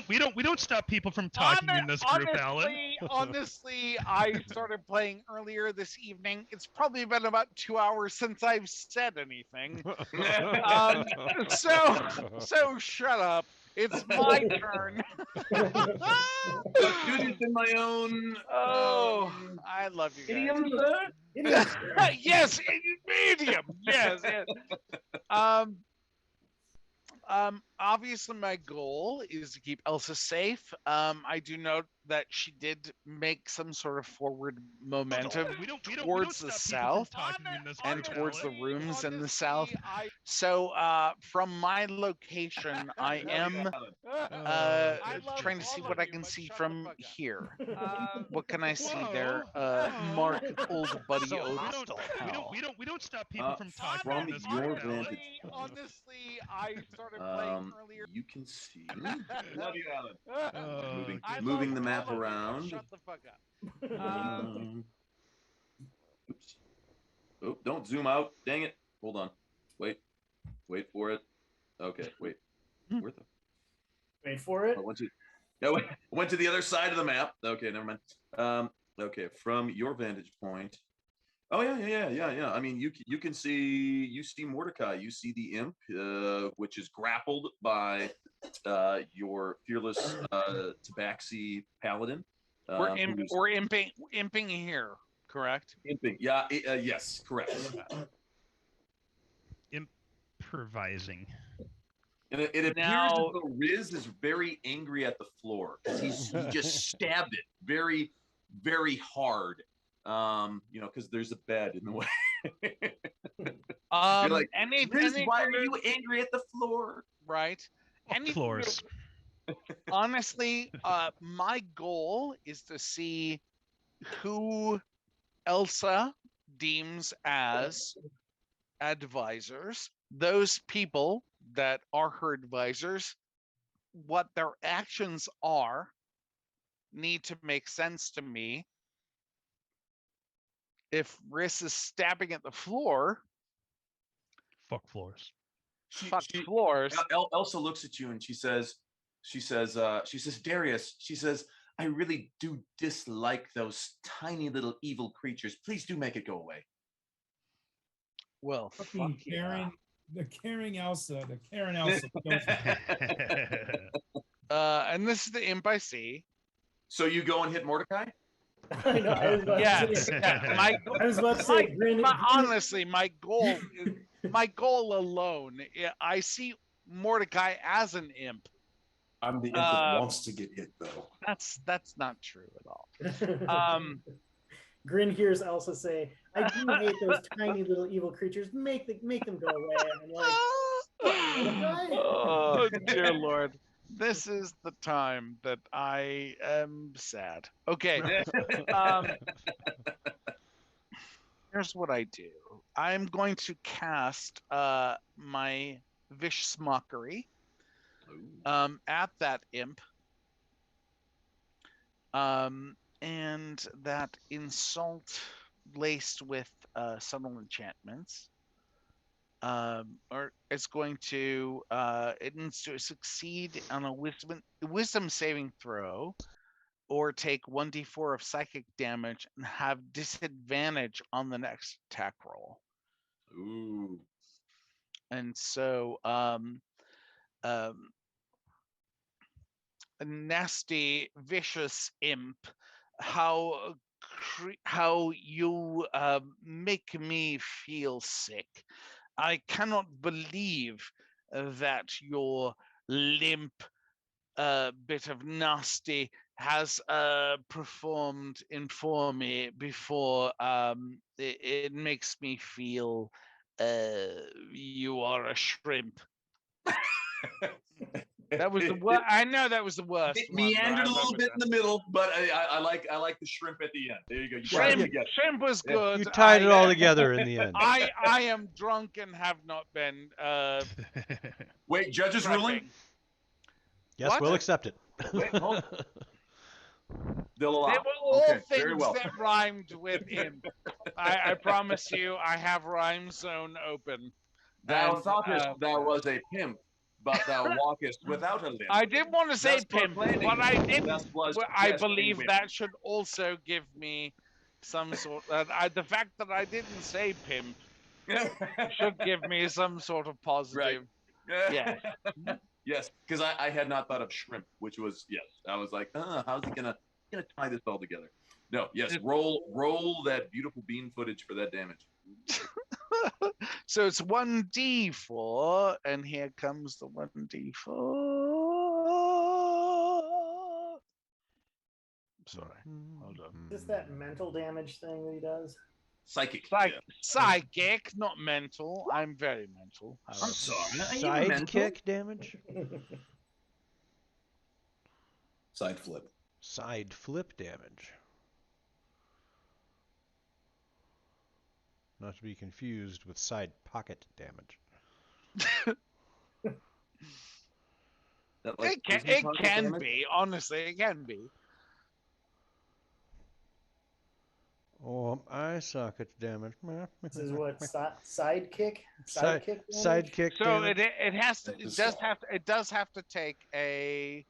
don't stop people from talking in this group, Alan. Honestly, I started playing earlier this evening. It's probably been about 2 hours since I've said anything. So shut up. It's my turn. Do this in my own. Oh, I love you guys. Idiom, sir? Yes, medium. Yes. Obviously, my goal is to keep Elsa safe. I do note that she did make some sort of forward momentum we don't towards the stop people from south talking in this and group, towards the Alan. rooms in the south. So from my location, I am trying to see what I can see from here. What can I see there? Mark, old buddy So Odin. hostile. We don't stop people from talking from in this your group, Alan. vantage point, Honestly, I started playing earlier. you can see. Love you, Alan. Oh, Moving the map all of you, but around. shut the fuck up. Oops. Oh, don't zoom out. Dang it. Hold on. Wait for it. Okay, wait. Where the? Wait for it. Went to the other side of the map. Okay, never mind. Okay, from your vantage point. Oh yeah. I mean, you can see Mordecai. You see the imp, which is grappled by your fearless Tabaxi paladin. We're imping here, correct? Imping. Yeah. Yes, correct. improvising. And it appears as though Riz is very angry at the floor because he just stabbed it very, very hard. Because there's a bed in the way. You're like, Riz, why are you angry at the floor? Right. Floors. Honestly, my goal is to see who Elsa deems as advisors, those people that are her advisors, what their actions are need to make sense to me. If Riss is stabbing at the floor, fuck floors. Floors. Elsa looks at you and she says, Darius, she says, I really do dislike those tiny little evil creatures. Please do make it go away. Well, fuck yeah. The Karen Elsa. And this is the imp I see. So you go and hit Mordecai? I know. I was about to say. I was about to say. Honestly, my goal alone. I see Mordecai as an imp. I'm the imp that wants to get hit, though. That's not true at all. Grin hears Elsa say, "I do hate those tiny little evil creatures. Make them go away." I'm like, oh dear Lord. This is the time that I am sad. Okay. Here's what I do. I'm going to cast my Vicious Mockery at that imp. And that insult laced with subtle enchantments. Or it's going to it needs to succeed on a wisdom saving throw, or take 1d4 of psychic damage and have disadvantage on the next attack roll. Ooh. And so a nasty, vicious imp, how you make me feel sick. I cannot believe that your limp bit of nasty has performed for me before. It makes me feel you are a shrimp. That was the worst. I know that was the worst. It meandered a little bit in the middle, but I like the shrimp at the end. There you go. Shrimp was good. You tied it all together in the end. I am drunk and have not been. Wait, judge's ruling? Yes, what? we'll accept it. Wait, hold. They'll allow. They were all Okay, things very well. that rhymed with imp. I promise you, I have rhyme zone open. Thou thoughtest thou was a pimp, but thou walkest without a limp. I did want to say Thus pimp, proclaiming but I didn't. was I best believe in that should also give me some sort. The fact that I didn't say pimp should give me some sort of positive. Right. Yeah. Yes, because I had not thought of shrimp, which was yes. I was like, how's he gonna tie this all together? No, yes, roll that beautiful bean footage for that damage. So it's 1d4, and here comes the 1d4. Sorry. Hold on. Just that mental damage thing that he does. Psychic. Psychic, not mental. I'm very mental. I'm however. sorry. Sidekick damage? Side flip. Side flip damage. Not to be confused with side pocket damage. That, like, It can be. Honestly, it can be. Oh, I suck at damage. This is what sidekick. Sidekick So damage. it does have to take a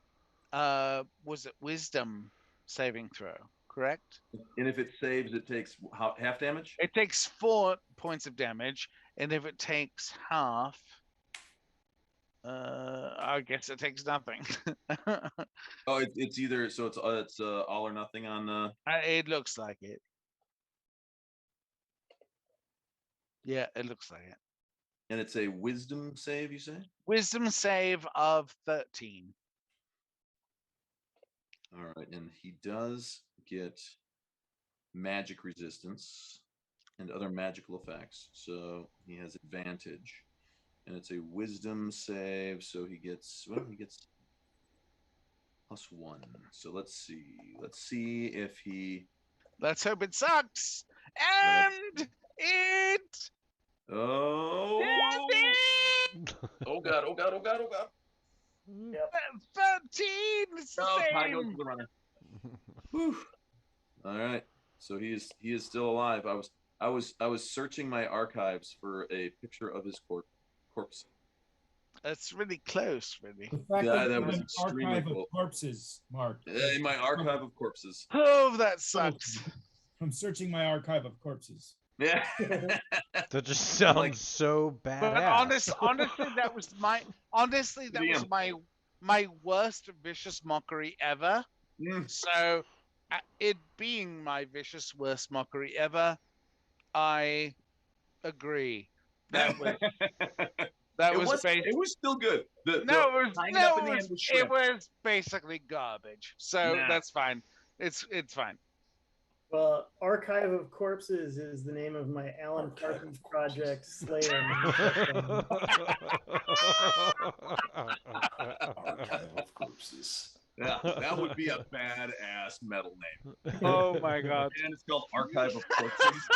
was it wisdom saving throw, correct? And if it saves, it takes half damage? It takes 4 points of damage, and if it takes half, I guess it takes nothing. Oh, it's either so it's all or nothing on It looks like it. Yeah, it looks like it. and it's a wisdom save, you say? Wisdom save of 13. All right, and he does get magic resistance and other magical effects. So he has advantage. And it's a wisdom save, so he gets +1. So let's see. Let's see if he Let's hope it sucks. And it Oh Oh god, oh god, oh god, oh god. Yep. 13. It's the Ty goes same. to the runner. Whew. All right. So he is still alive. I was searching my archives for a picture of his corpse. That's really close, really. The fact Yeah, that you was have an extremely archive cool. of corpses, Mark. In my archive of corpses. Oh, that sucks. I'm searching my archive of corpses. Yeah. That just sounds so badass. But honestly, that was my worst vicious mockery ever. So, it being my vicious worst mockery ever, I agree. That was it was still good. It was basically garbage. So that's fine. It's fine. Well, Archive of Corpses is the name of my Alan Parsons project, Slayer. Archive of Corpses. Yeah, that would be a badass metal name. Oh my god. And it's called Archive of Corpses.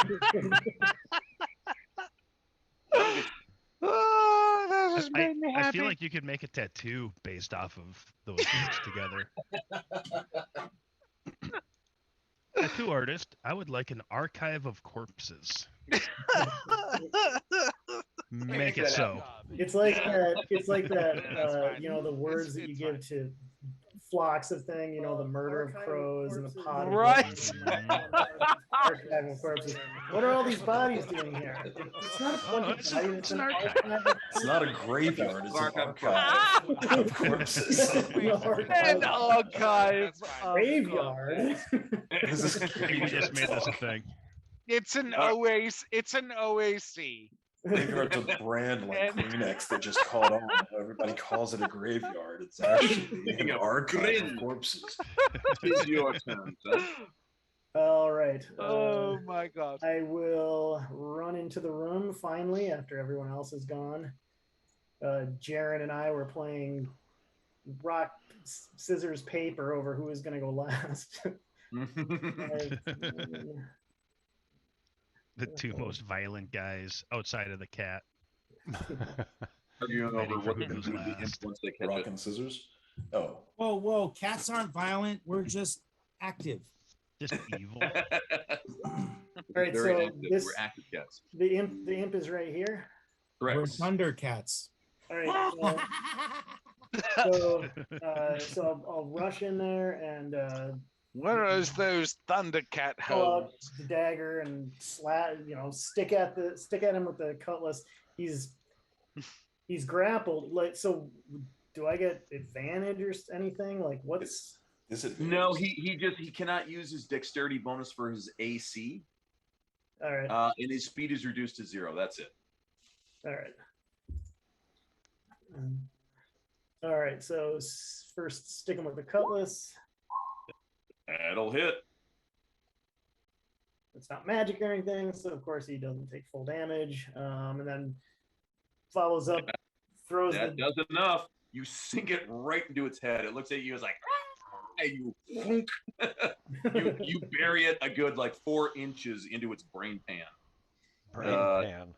Oh, that just made me happy. I feel like you could make a tattoo based off of those words together. Tattoo artist, I would like an archive of corpses. Make it so. It's like that. It's like that. The words that you give to flocks of thing. The murder of crows and the pot. Right. Archive of corpses. What are all these bodies doing here? It's not a bunch of bodies. It's an archive. It's not a graveyard. It's an archive of corpses. An archive. Graveyard. We just made this a thing. It's an OAC. It's an OAC. Graveyard's a brand like Kleenex that just caught on. Everybody calls it a graveyard. It's actually an archive of corpses. It's your turn, sir. All right. Oh my god. I will run into the room finally after everyone else is gone. Jaren and I were playing rock, scissors, paper over who was going to go last. The two most violent guys outside of the cat. Arguing over what who goes the last. once they catch Rock it. and scissors. Oh. Whoa. Cats aren't violent. We're just active. Just evil. All right, Very so active. this We're active cats. the imp is right here. Correct. We're Thundercats. All right. So I'll rush in there and Where is those Thundercat pull out hoes? the dagger and stick at him with the cutlass. He's grappled. Like, so do I get advantage or anything? Like, what's No, he cannot use his dexterity bonus for his AC. all right? And his speed is reduced to 0. That's it. All right. All right. So first, stick him with the cutlass. That'll hit. It's not magic or anything, so of course he doesn't take full damage. And then follows up, throws That does enough. You sink it right into its head. It looks at you as like, and you bury it a good like 4 inches into its brain pan. Brain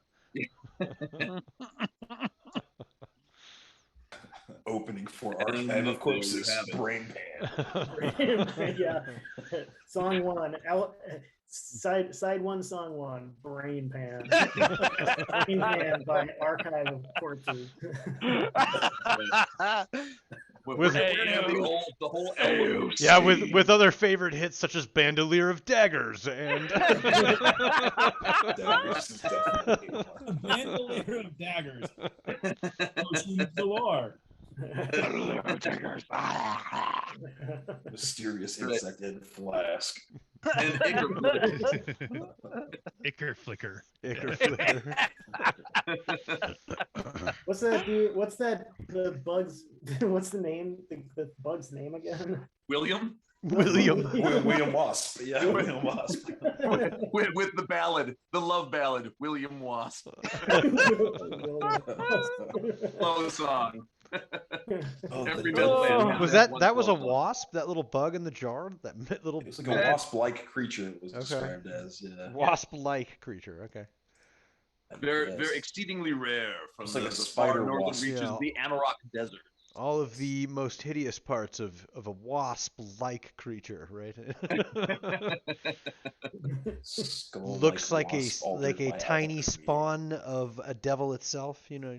pan. Opening for Archive of Corpses, Brain Pan. Yeah. Song 1. Side 1, song 1. Brain Pan. Brain Pan by Archive of Corpses. With the whole album. Yeah, with other favorite hits such as Bandolier of Daggers and Bandolier of Daggers. Ocean Galore. Mysterious insect head flask. And Icker flicker. Icker flicker. What's that? What's that? The bugs. What's the name? The bug's name again? William William Wasp. Yeah, William Wasp. with the ballad, the love ballad, William Wasp. Love song. Every metal band has Was that that was a one song. wasp? That little bug in the jar? That little. It's like a wasp-like creature. It was described as. Yeah. Wasp-like creature. Okay. Very exceedingly rare from It's like the a far spider northern wasp. reaches Yeah. of the Amarok Desert. All of the most hideous parts of a wasp-like creature, right? Skull-like Looks like wasp a altered by tiny alchemy. spawn of a devil itself, you know.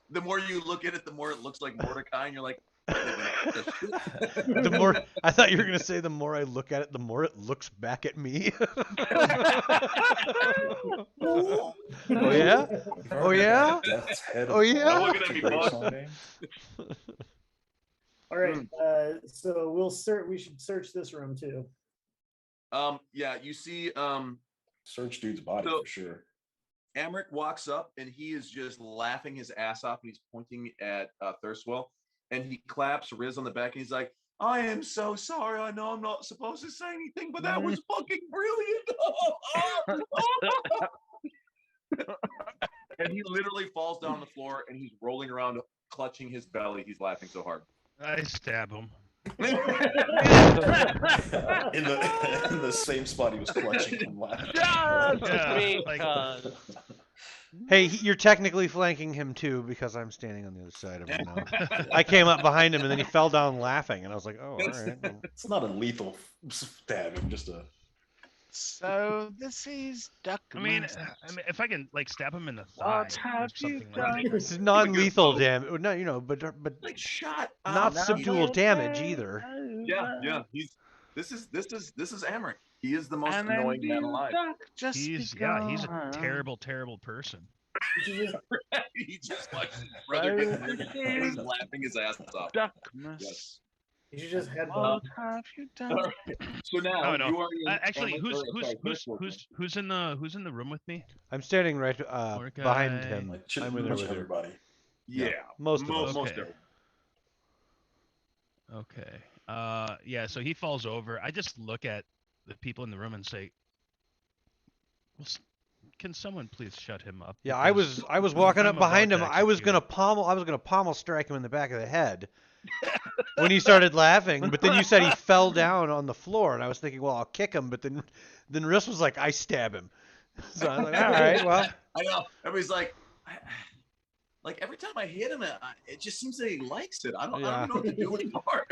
The more you look at it, the more it looks like Mordecai, and you're like, wait a minute, what the shit? The more I thought you were gonna say, the more I look at it, the more it looks back at me. Oh yeah? Oh yeah? Death's head Oh, of yeah? Bond. Look at It's a me, great bud. song name. All right. So we'll search. We should search this room too. Yeah, you see, Search dude's body So- for sure. Amric walks up and he is just laughing his ass off and he's pointing at Thirstwell and he claps Riz on the back and he's like, I am so sorry. I know I'm not supposed to say anything, but that was fucking brilliant. And he literally falls down on the floor and he's rolling around clutching his belly. He's laughing so hard. I stab him. In the same spot he was clutching from laughing. Yeah, like, Hey, you're technically flanking him too because I'm standing on the other side of him now. I came up behind him and then he fell down laughing, and I was like, "Oh, all right." well. It's not a lethal stabbing, just a. So this is Duck. I mean, if I can like stab him in the thigh What or have you something like that. It's non-lethal damage. No, you know, but Like shut not up. subdual damage either. Yeah. This is Amric. He is the most And then annoying man you alive. duck just He's a because. terrible, terrible person. He just like his brother gets hurt and he's laughing his ass off. Duckmas. Yes. You should just headbutt. What have you done? All right. So now Oh, no. you are in Actually, Amric- who's in the room with me? I'm standing right Mordecai. behind him. Like, should I'm in there much with you. everybody. Yeah, Most of us. most Okay. everyone. Okay. Yeah. So he falls over. I just look at the people in the room and say, well, "Can someone please shut him up?" Yeah, I Because was walking I'm up behind him. about to I was execute gonna pommel strike him in the back of the head when he started laughing. But then you said he fell down on the floor, and I was thinking, well, I'll kick him. But then Riss was like, I stab him. So I was like, all right, well, I know. Everybody's like, like every time I hit him, it just seems that he likes it. I don't know what to do anymore.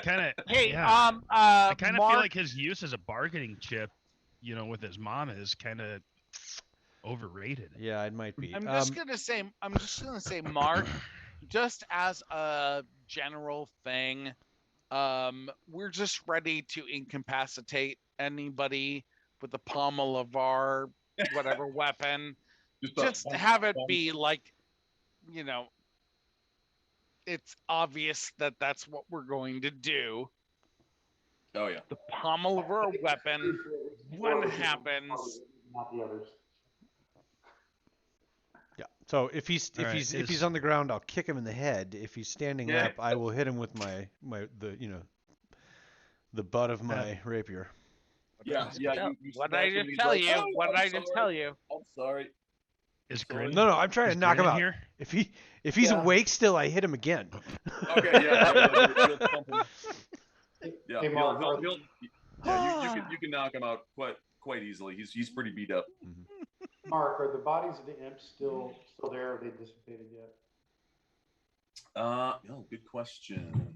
kind of. Hey, yeah. I kind of feel Mark, like his use as a bargaining chip, you know, with his mom is kind of overrated. yeah, it might be. I'm just gonna say, Mark, just as a general thing, we're just ready to incapacitate anybody with the pommel of our whatever weapon. Just have it be like, you know, it's obvious that that's what we're going to do. Oh yeah. The pommel of our weapon. What happens? Not the others. So if he's All right, if he's on the ground, I'll kick him in the head. If he's standing Yeah. up, I will hit him with the butt of my rapier. Yeah. You What did smack I him just and he's tell like, you? "Oh, What did I'm I just sorry. tell you? I'm sorry." Is Sorry. Grin? No, I'm trying Is to knock him Grin in out. here? If he's Yeah. awake still, I hit him again. Okay, you'll pump him. Yeah, Hey, Mark, you can knock him out quite easily. He's pretty beat up. Mark, are the bodies of the imps still there? Or have they dissipated yet? Good question.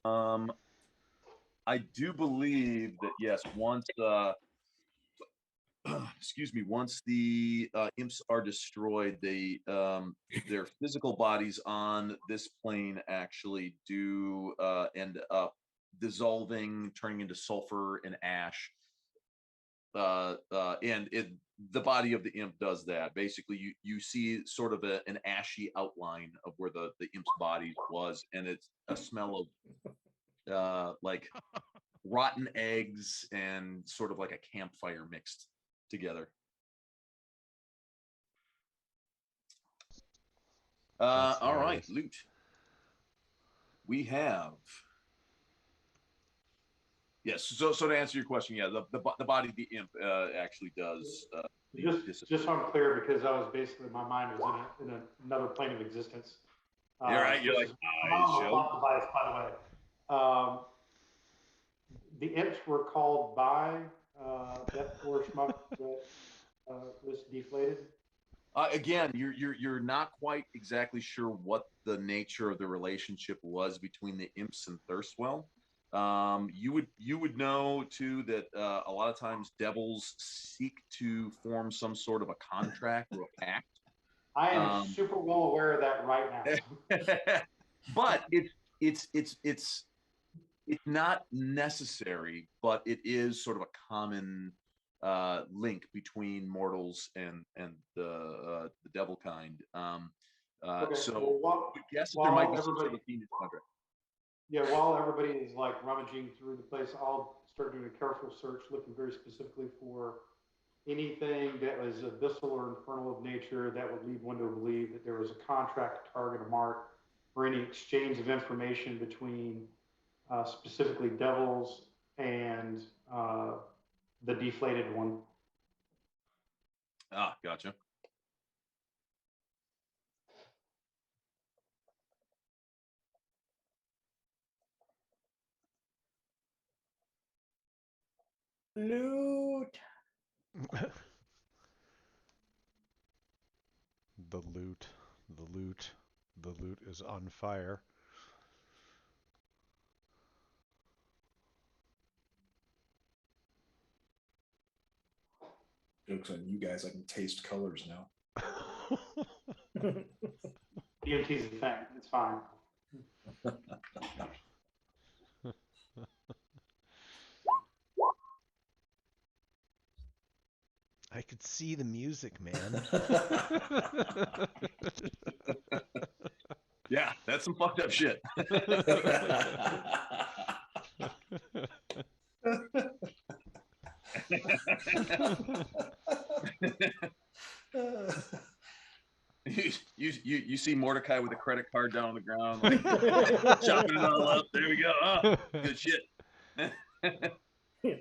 I do believe that yes, once excuse me, once the imps are destroyed, they their physical bodies on this plane actually do end up dissolving, turning into sulfur and ash. And the body of the imp does that. Basically, you see sort of an ashy outline of where the imp's body was, and it's a smell of like rotten eggs and sort of like a campfire mixed together. All right, loot. We have. Yes. So to answer your question, yeah, the body of the imp actually does. Just so I'm clear, because I was basically, my mind was in another plane of existence. You're right. You're like, I'm on a plot device, by the way. The imps were called by that poor schmuck that was deflated. Again, you're not quite exactly sure what the nature of the relationship was between the imps and Thirstwell. You would know too that a lot of times devils seek to form some sort of a contract or a pact. I am super well aware of that right now. But it's not necessary, but it is sort of a common link between mortals and the devil kind. Okay, so well, I guess there might be some sort of Phoenix contract. Yeah, while everybody is like rummaging through the place, I'll start doing a careful search, looking very specifically for anything that was abyssal or infernal of nature that would lead one to believe that there was a contract, a target, a mark, or any exchange of information between specifically devils and the deflated one. Ah, gotcha. Loot. The loot is on fire. Jokes on you guys, I can taste colors now. DMT's a thing, it's fine. I could see the music, man. Yeah, that's some fucked up shit. You see Mordecai with a credit card down on the ground, like chopping it all up. There we go. Oh, good shit.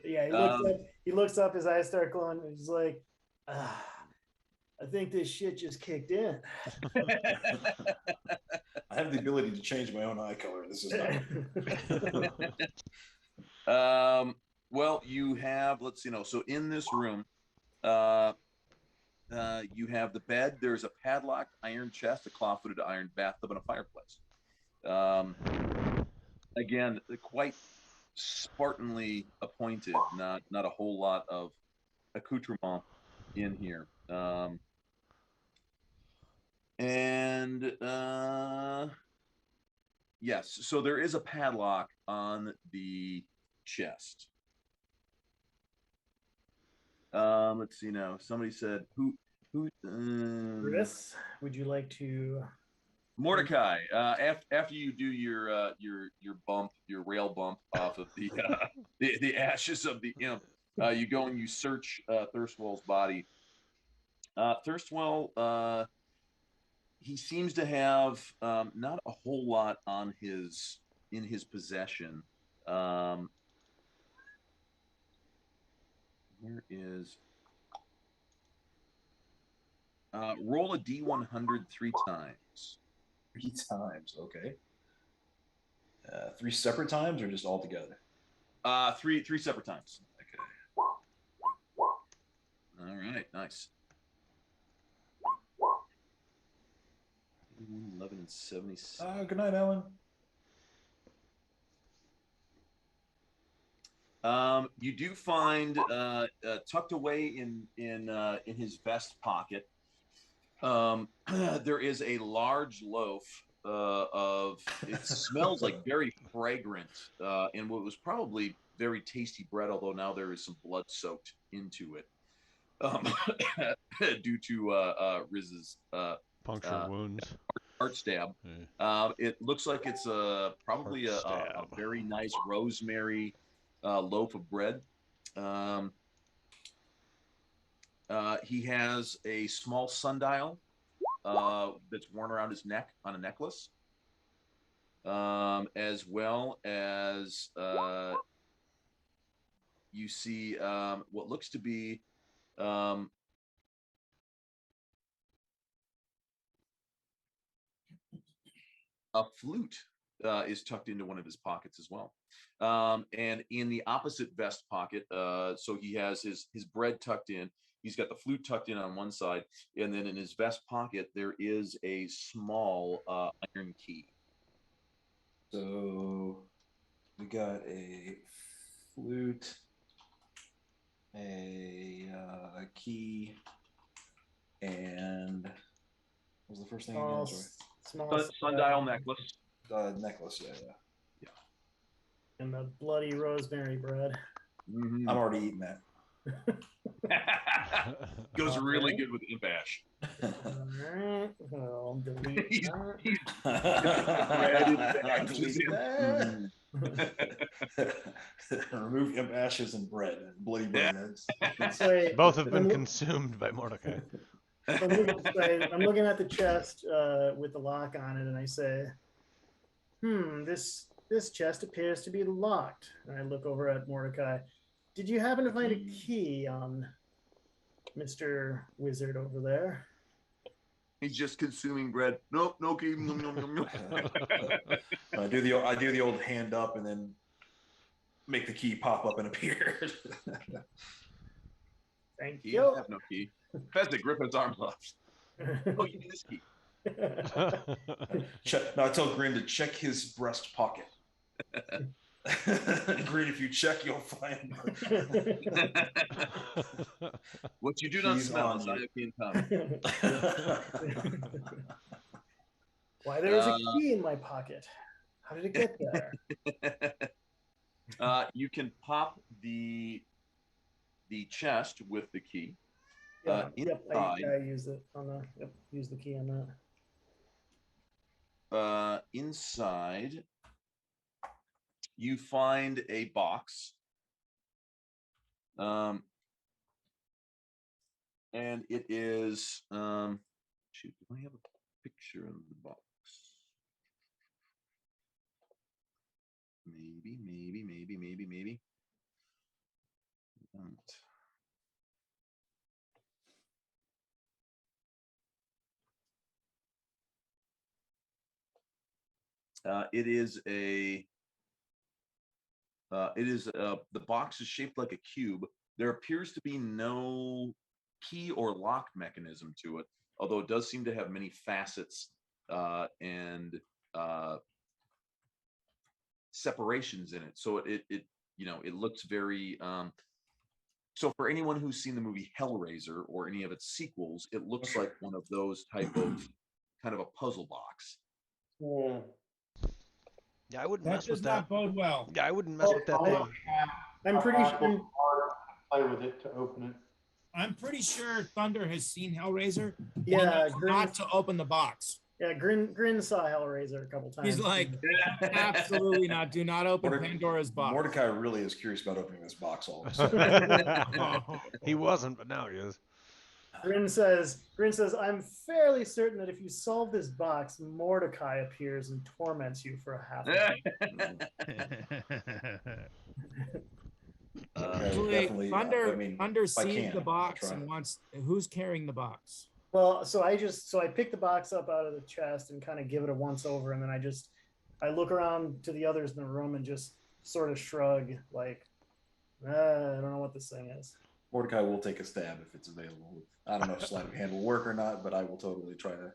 Yeah, he looks up, his eyes start glowing, and he's like, I think this shit just kicked in. I have the ability to change my own eye color. This is not. Well, you have, let's see, so in this room, you have the bed. There's a padlocked iron chest, a claw-footed iron bathtub, and a fireplace. Again, quite Spartanly appointed. Not a whole lot of accoutrement in here. Yes, so there is a padlock on the chest. Let's see now. Somebody said who Chris, would you like to? Mordecai, after you do your bump, your rail bump off of the ashes of the imp, you go and you search Thirstwell's body. Thirstwell he seems to have not a whole lot on in his possession. Where is roll a D100 3 times. 3 times, okay. 3 separate times or just all together? Three separate times. Okay. All right, nice. 11 and 76. Good night, Alan. You do find tucked away in his vest pocket. There is a large loaf of. It smells like very fragrant, and what was probably very tasty bread. Although now there is some blood soaked into it, due to Riz's Puncture wounds. Art stab. It looks like it's probably a very nice rosemary loaf of bread. He has a small sundial that's worn around his neck on a necklace, as well as you see what looks to be a flute is tucked into one of his pockets as well. And in the opposite vest pocket, so he has his bread tucked in. He's got the flute tucked in on one side, and then in his vest pocket there is a small iron key. So we got a flute, a key, and what was the first thing again? Sorry. Sundial necklace. Necklace, yeah. And the bloody rosemary bread. Mm-hmm. I'm already eating that. Goes really good with imp ash. All right. Well, delete Remove imp ashes and bread and bloody bread. Both have been consumed by Mordecai. I'm looking at the chest with the lock on it, and I say, this chest appears to be locked. And I look over at Mordecai. Did you happen to find a key on Mr. Wizard over there? He's just consuming bread. Nope, no key. I do the old hand up and then make the key pop up and appear. Thank you. You have no key. Fezzik, grip his arm off. Oh, you need this key. No, I tell Grin to check his breast pocket. Grin, if you check, you'll find. What you do not smell is not in common. Why, there's a key in my pocket. How did it get there? You can pop the chest with the key. I use it on the. Use the key on that. Inside, you find a box, and it is. Shoot, do I have a picture of the box? Maybe. It is the box is shaped like a cube. There appears to be no key or lock mechanism to it, although it does seem to have many facets and separations in it. So it looks very. So for anyone who's seen the movie Hellraiser or any of its sequels, it looks like one of those type of kind of a puzzle box. Yeah, I wouldn't That mess with does that. not bode well. Yeah, I wouldn't mess with that thing. I'm pretty sure. Play with it to open it. I'm pretty sure Thunder has seen Hellraiser. Yeah, not to open the box. Yeah, Grin saw Hellraiser a couple times. He's like, absolutely not. Do not open Pandora's box. Mordecai really is curious about opening this box all of a sudden. He wasn't, but now he is. Grin says, I'm fairly certain that if you solve this box, Mordecai appears and torments you for a half hour. Definitely. Thunder if I sees can, the I'll box try. and wants. Who's carrying the box? Well, so I pick the box up out of the chest and kind of give it a once over, and then I look around to the others in the room and just sort of shrug, like, I don't know what this thing is. Mordecai will take a stab if it's available. I don't know if sleight of hand will work or not, but I will totally try to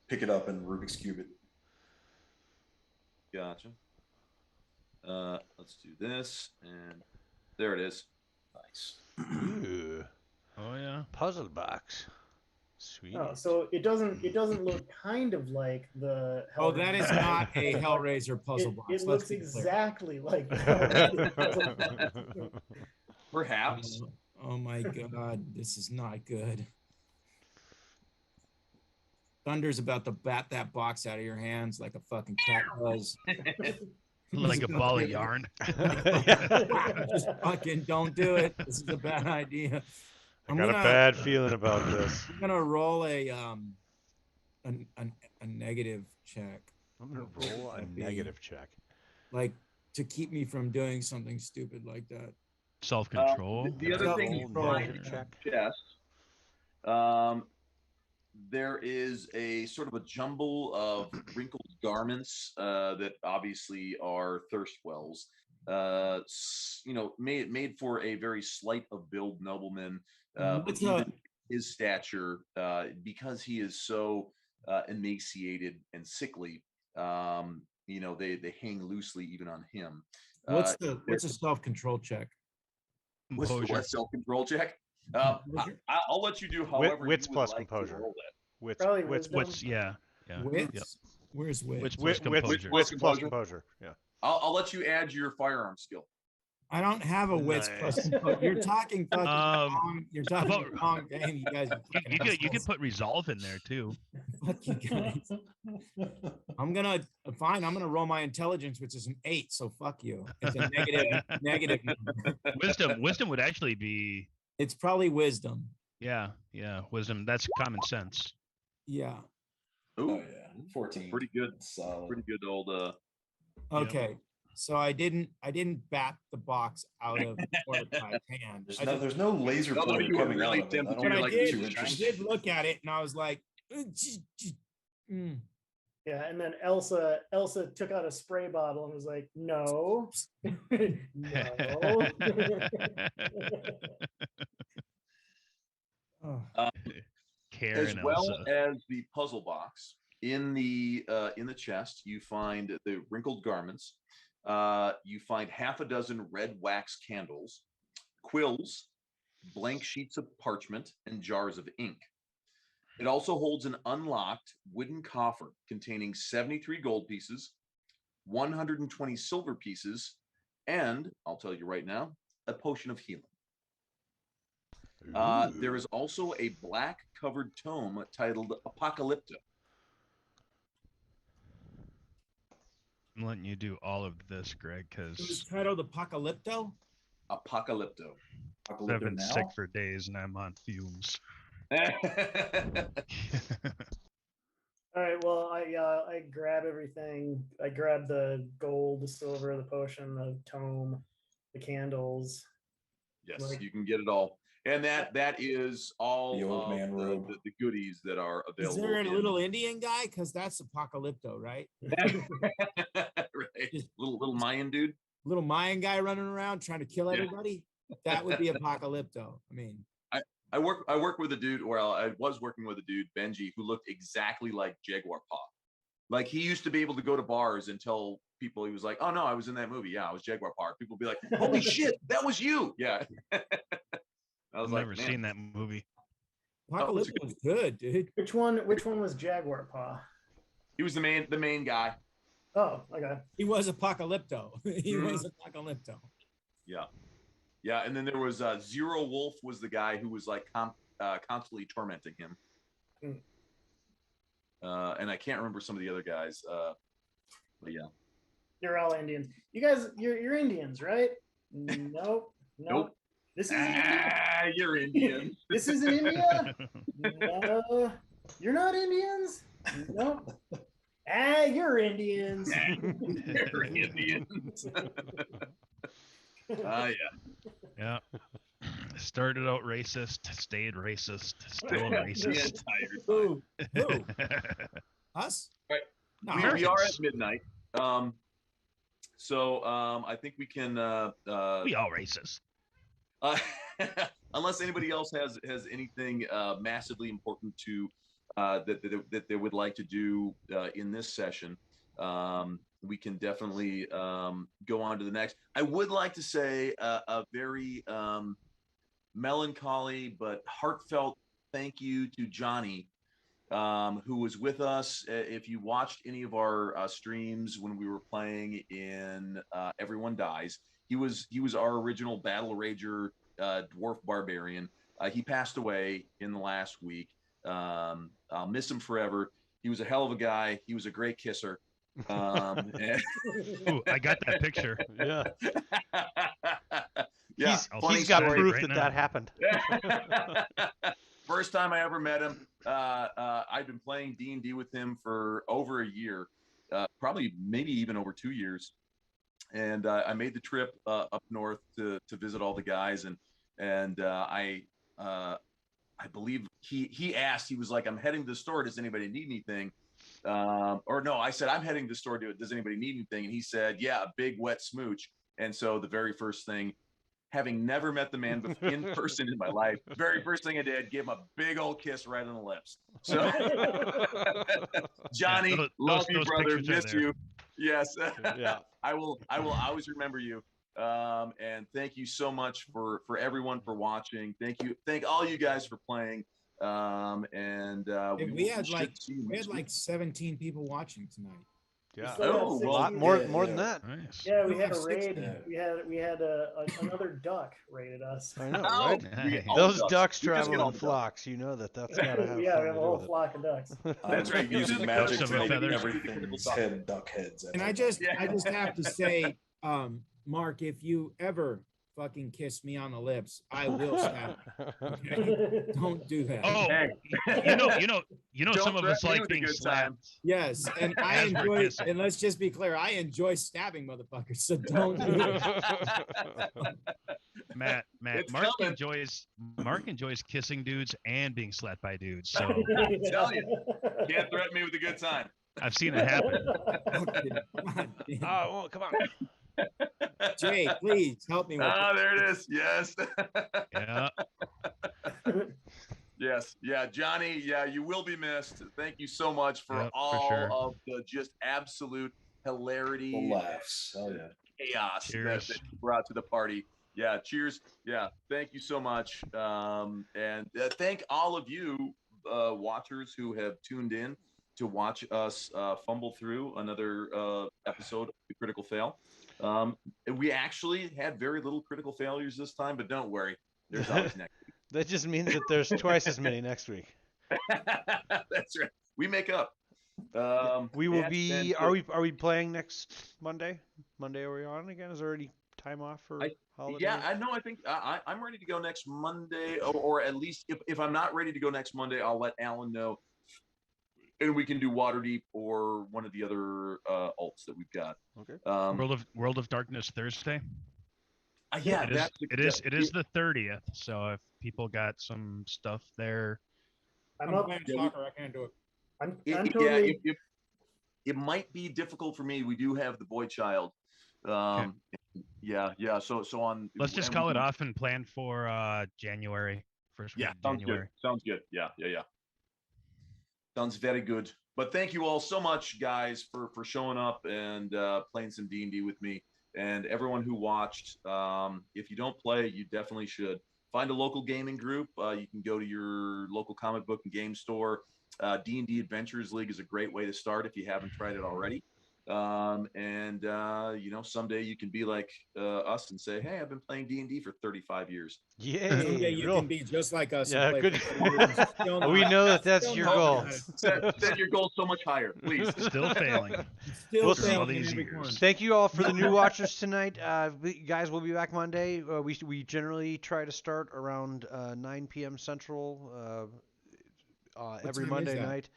pick it up and Rubik's Cube it. Gotcha. Let's do this, and there it is. Nice. Ooh, Oh yeah. puzzle box. Sweet. Oh, so it doesn't look kind of like the Oh, that is Hellraiser. not a Hellraiser puzzle It box. looks Let's be clear. exactly like the Hellraiser puzzle box. Perhaps. Oh my God, this is not good. Thunder's about to bat that box out of your hands like a fucking cat does. Like a ball of yarn. Just fucking don't do it. This is a bad idea. I got a bad feeling about this. I'm gonna roll a negative check. I'm gonna roll a negative check. Like to keep me from doing something stupid like that. Self-control. The other thing you find in the chest, there is a sort of a jumble of wrinkled garments that obviously are thirst wells. Made for a very slight of build nobleman, but even his stature, because he is so emaciated and sickly, they hang loosely even on him. What's a self-control check? What's the self-control check? I'll let you do however wits you would plus like composure. to roll that. Wits, yeah. Wits? Yep. Where's wits? Wits plus composure. Yeah. I'll let you add your firearm skill. I don't have a wits plus composure. You're talking fucking wrong. You're talking about the wrong game. You guys. You could put resolve in there too. Fuck you guys. I'm gonna roll my intelligence, which is an 8. So fuck you. It's a negative number. Wisdom would actually be. It's probably wisdom. Yeah, wisdom. That's common sense. Yeah. Ooh, Oh yeah, 14. Pretty good. Solid. Pretty good old. Okay. So I didn't bat the box out of Mordecai's hand. There's no laser pointer coming out of it. But I did look at it and I was like, Yeah, and then Elsa took out a spray bottle and was like, no. No. As well as the puzzle box, in the chest, you find the wrinkled garments. You find half a dozen red wax candles, quills, blank sheets of parchment, and jars of ink. It also holds an unlocked wooden coffer containing 73 gold pieces, 120 silver pieces, and I'll tell you right now, a potion of healing. There is also a black covered tome titled Apocalypto. I'm letting you do all of this, Greg, because it was titled Apocalypto. Apocalypto. I've been sick for days and I'm on fumes. All right. Well, I grab everything. I grab the gold, the silver, the potion, the tome, the candles. Yes, you can get it all. And that is all the old man robe. The goodies that are available. Is there a little Indian guy? Because that's Apocalypto, right? Right. Little Mayan dude. Little Mayan guy running around trying to kill everybody. That would be Apocalypto. I mean, I work with a dude. Well, I was working with a dude, Benji, who looked exactly like Jaguar Paw. Like he used to be able to go to bars and tell people he was like, "Oh no, I was in that movie. Yeah, I was Jaguar Paw." People would be like, "Holy shit, that was you!" Yeah. I've never seen that movie. Apocalypse was good, dude. Which one was Jaguar Paw? He was the main guy. Oh, okay. He was Apocalypto. He was Apocalypto. Yeah. Yeah, and then there was Zero Wolf was the guy who was like constantly tormenting him. And I can't remember some of the other guys. But yeah. You're all Indian. You guys, you're Indians, right? Nope. This isn't India. You're Indian. This isn't India. No, you're not Indians. No. You're Indians. You're Indians. Yeah. Yeah. Started out racist, stayed racist, still racist. Who? Us? Right. No. We are at midnight. So I think we can. We all racist. Unless anybody else has anything massively important to that they would like to do in this session, we can definitely go on to the next. I would like to say a very melancholy but heartfelt thank you to Johnny, who was with us. If you watched any of our streams when we were playing in Everyone Dies, he was our original Battle Rager dwarf barbarian. He passed away in the last week. I'll miss him forever. He was a hell of a guy. He was a great kisser. Ooh, I got that picture. Yeah. Yeah, he's got story proof right that now. that happened. First time I ever met him, I'd been playing D&D with him for over a year, probably maybe even over 2 years. And I made the trip up north to visit all the guys, and I believe he asked, he was like, "I'm heading to the store. Does anybody need anything?" Or no, I said, "I'm heading to the store. Does anybody need anything?" And he said, "Yeah, a big wet smooch." And so the very first thing, having never met the man in person in my life, very first thing I did, gave him a big old kiss right on the lips. So, Johnny, Yeah, love you, those brother. pictures are Miss there. you. Yes. Yeah. I will always remember you. And thank you so much for everyone for watching. Thank all you guys for playing. We had like 17 people watching tonight. Yeah. still got Oh, A 16 lot more than that. Nice. Yeah, we We had a have raid. 16. We had another duck raided us. I know, Oh, right? all Those ducks. ducks You just get travel all in the ducks. flocks. You know that's gotta have Yeah, something we have to a do whole with it. flock of ducks. That's right. Using The magic clips to of make feathers. everything's head duck heads. And I just Yeah. have to say, Mark, if you ever fucking kiss me on the lips, I will stab. Okay? Don't do that. Oh, Hey. you know, Don't some of us threaten me like with a being good slapped. time. Yes, and I As we're enjoy. kissing. And let's just be clear, I enjoy stabbing motherfuckers. So don't do that. Matt, It's Mark coming. enjoys kissing dudes and being slapped by dudes. So I'm telling you, can't threaten me with a good time. I've seen it happen. Okay. God damn. Oh, well, come on. Jay, please help me with There it is. Yes. Yeah. Yes. Yeah. Johnny. Yeah. You will be missed. Thank you so much for Yep, for all sure. of the just absolute hilarity, The laughs. Oh yeah. chaos Cheers. that you brought to the party. Yeah. Cheers. Yeah. Thank you so much. And thank all of you watchers who have tuned in to watch us fumble through another episode of the Critical Fail. We actually had very little critical failures this time, but don't worry, there's always next week. That just means that there's twice as many next week. That's right. We make up. We will and- be. and- Are we playing next Monday? Monday are we on again? Is there any time off for holiday? Yeah, I know. I think I'm ready to go next Monday, or at least if I'm not ready to go next Monday, I'll let Alan know, and we can do Waterdeep or one of the other alts that we've got. Okay. World of Darkness Thursday. Yeah, it is the 30th. So if people got some stuff there, I'm I'm up. playing soccer. I can't do it. I'm Yeah, totally. it might be difficult for me. We do have the boy child. Yeah. So on. let's just and call we it can- off and plan for January. First week Yeah, of sounds January. good. Sounds good. Yeah. Sounds very good. But thank you all so much, guys, for showing up and playing some D&D with me. And everyone who watched, if you don't play, you definitely should. Find a local gaming group. You can go to your local comic book and game store. D&D Adventures League is a great way to start if you haven't tried it already. You know, someday you can be like us and say, hey, I've been playing D&D for 35 years. Someday Yay! you Real. can be just like us. Yeah, and play good. for 3 years, still We not- know that that's still your not goal. got it. Set your goal so much higher, please. Still failing. Still Well, failing all in these every years. corner. Thank you all for the new watchers tonight. Guys, we'll be back Monday. We generally try to start around 9 p.m. Central every time is Monday that? night.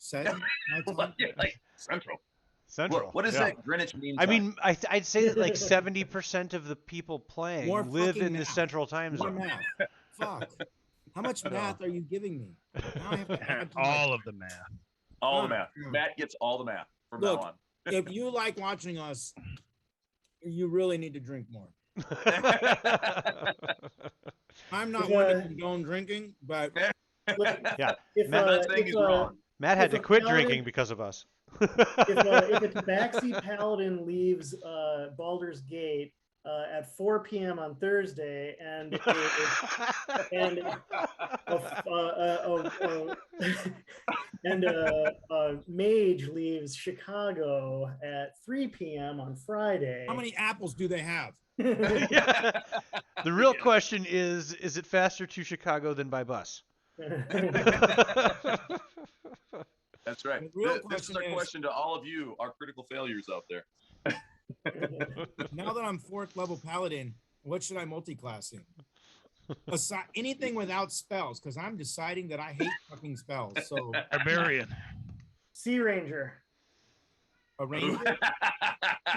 Setting my time? Like, Central. Central. What is yeah. that Greenwich Mean I Time? mean, I'd say that like 70% of the people playing More live fucking in the math. Central Time More Zone. math. Fuck. How much math are you giving me? Now I have to add to my- All of the math. All the Oh, math. yeah. Matt gets all the math from Look, now on. If you like watching us, you really need to drink more. I'm not If, one to uh, condone drinking, but Yeah, If Matt- I'm not saying he's wrong. Matt had If to a quit paladin- drinking because of us. if a Tabaxi paladin leaves Baldur's Gate at 4 p.m. on Thursday, and a mage leaves Chicago at 3 p.m. on Friday. how many apples do they have? Yeah. The real question is it faster to Chicago than by bus? That's right. The real This is question our is- question to all of you, our critical failures out there. Now that I'm 4th level paladin, what should I multi-class in? Aside, anything without spells, because I'm deciding that I hate fucking spells. So Barbarian. Sea Ranger. a ranger,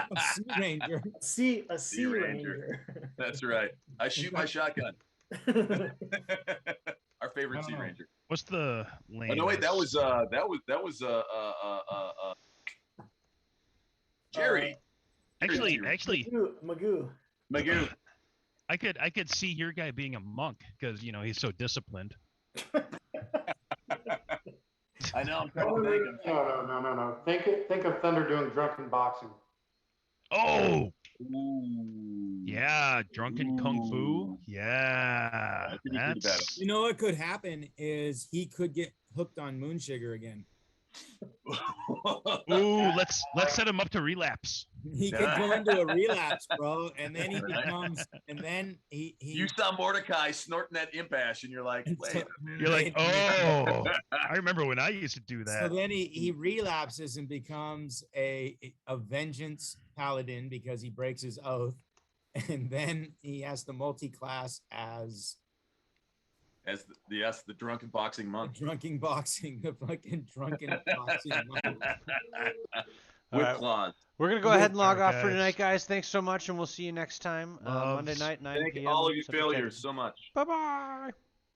a sea ranger. A sea Ranger. Ranger. That's right. I shoot my shotgun. Our favorite Sea Oh. Ranger. What's the lane? Oh no, wait, that was Jerry. actually Magoo. Magoo. I could see your guy being a monk because he's so disciplined. I know. I'm trying to think. No. Think of Thunder doing drunken boxing. Oh Ooh. yeah, drunken kung fu. Ooh. Yeah, That could be pretty that's You know what could happen is he could get hooked on Moonsugar again. ooh. Let's set him up to relapse. He could go into a relapse, bro, and then he becomes, and then he You saw Mordecai snorting that imp ash, and you're like, wait. You're like, oh, I remember when I used to do So that. then he relapses and becomes a vengeance paladin because he breaks his oath, and then he has to multi-class as the drunken boxing monk drunken boxing, the fucking drunken boxing. monk. with right. claws. We're going to go ahead and log Alright, off for guys. tonight, guys. Thanks so much, and we'll see you next time. Monday Loves. night, 9 Thank p.m. all of you Central Time. failures so much. Bye-bye.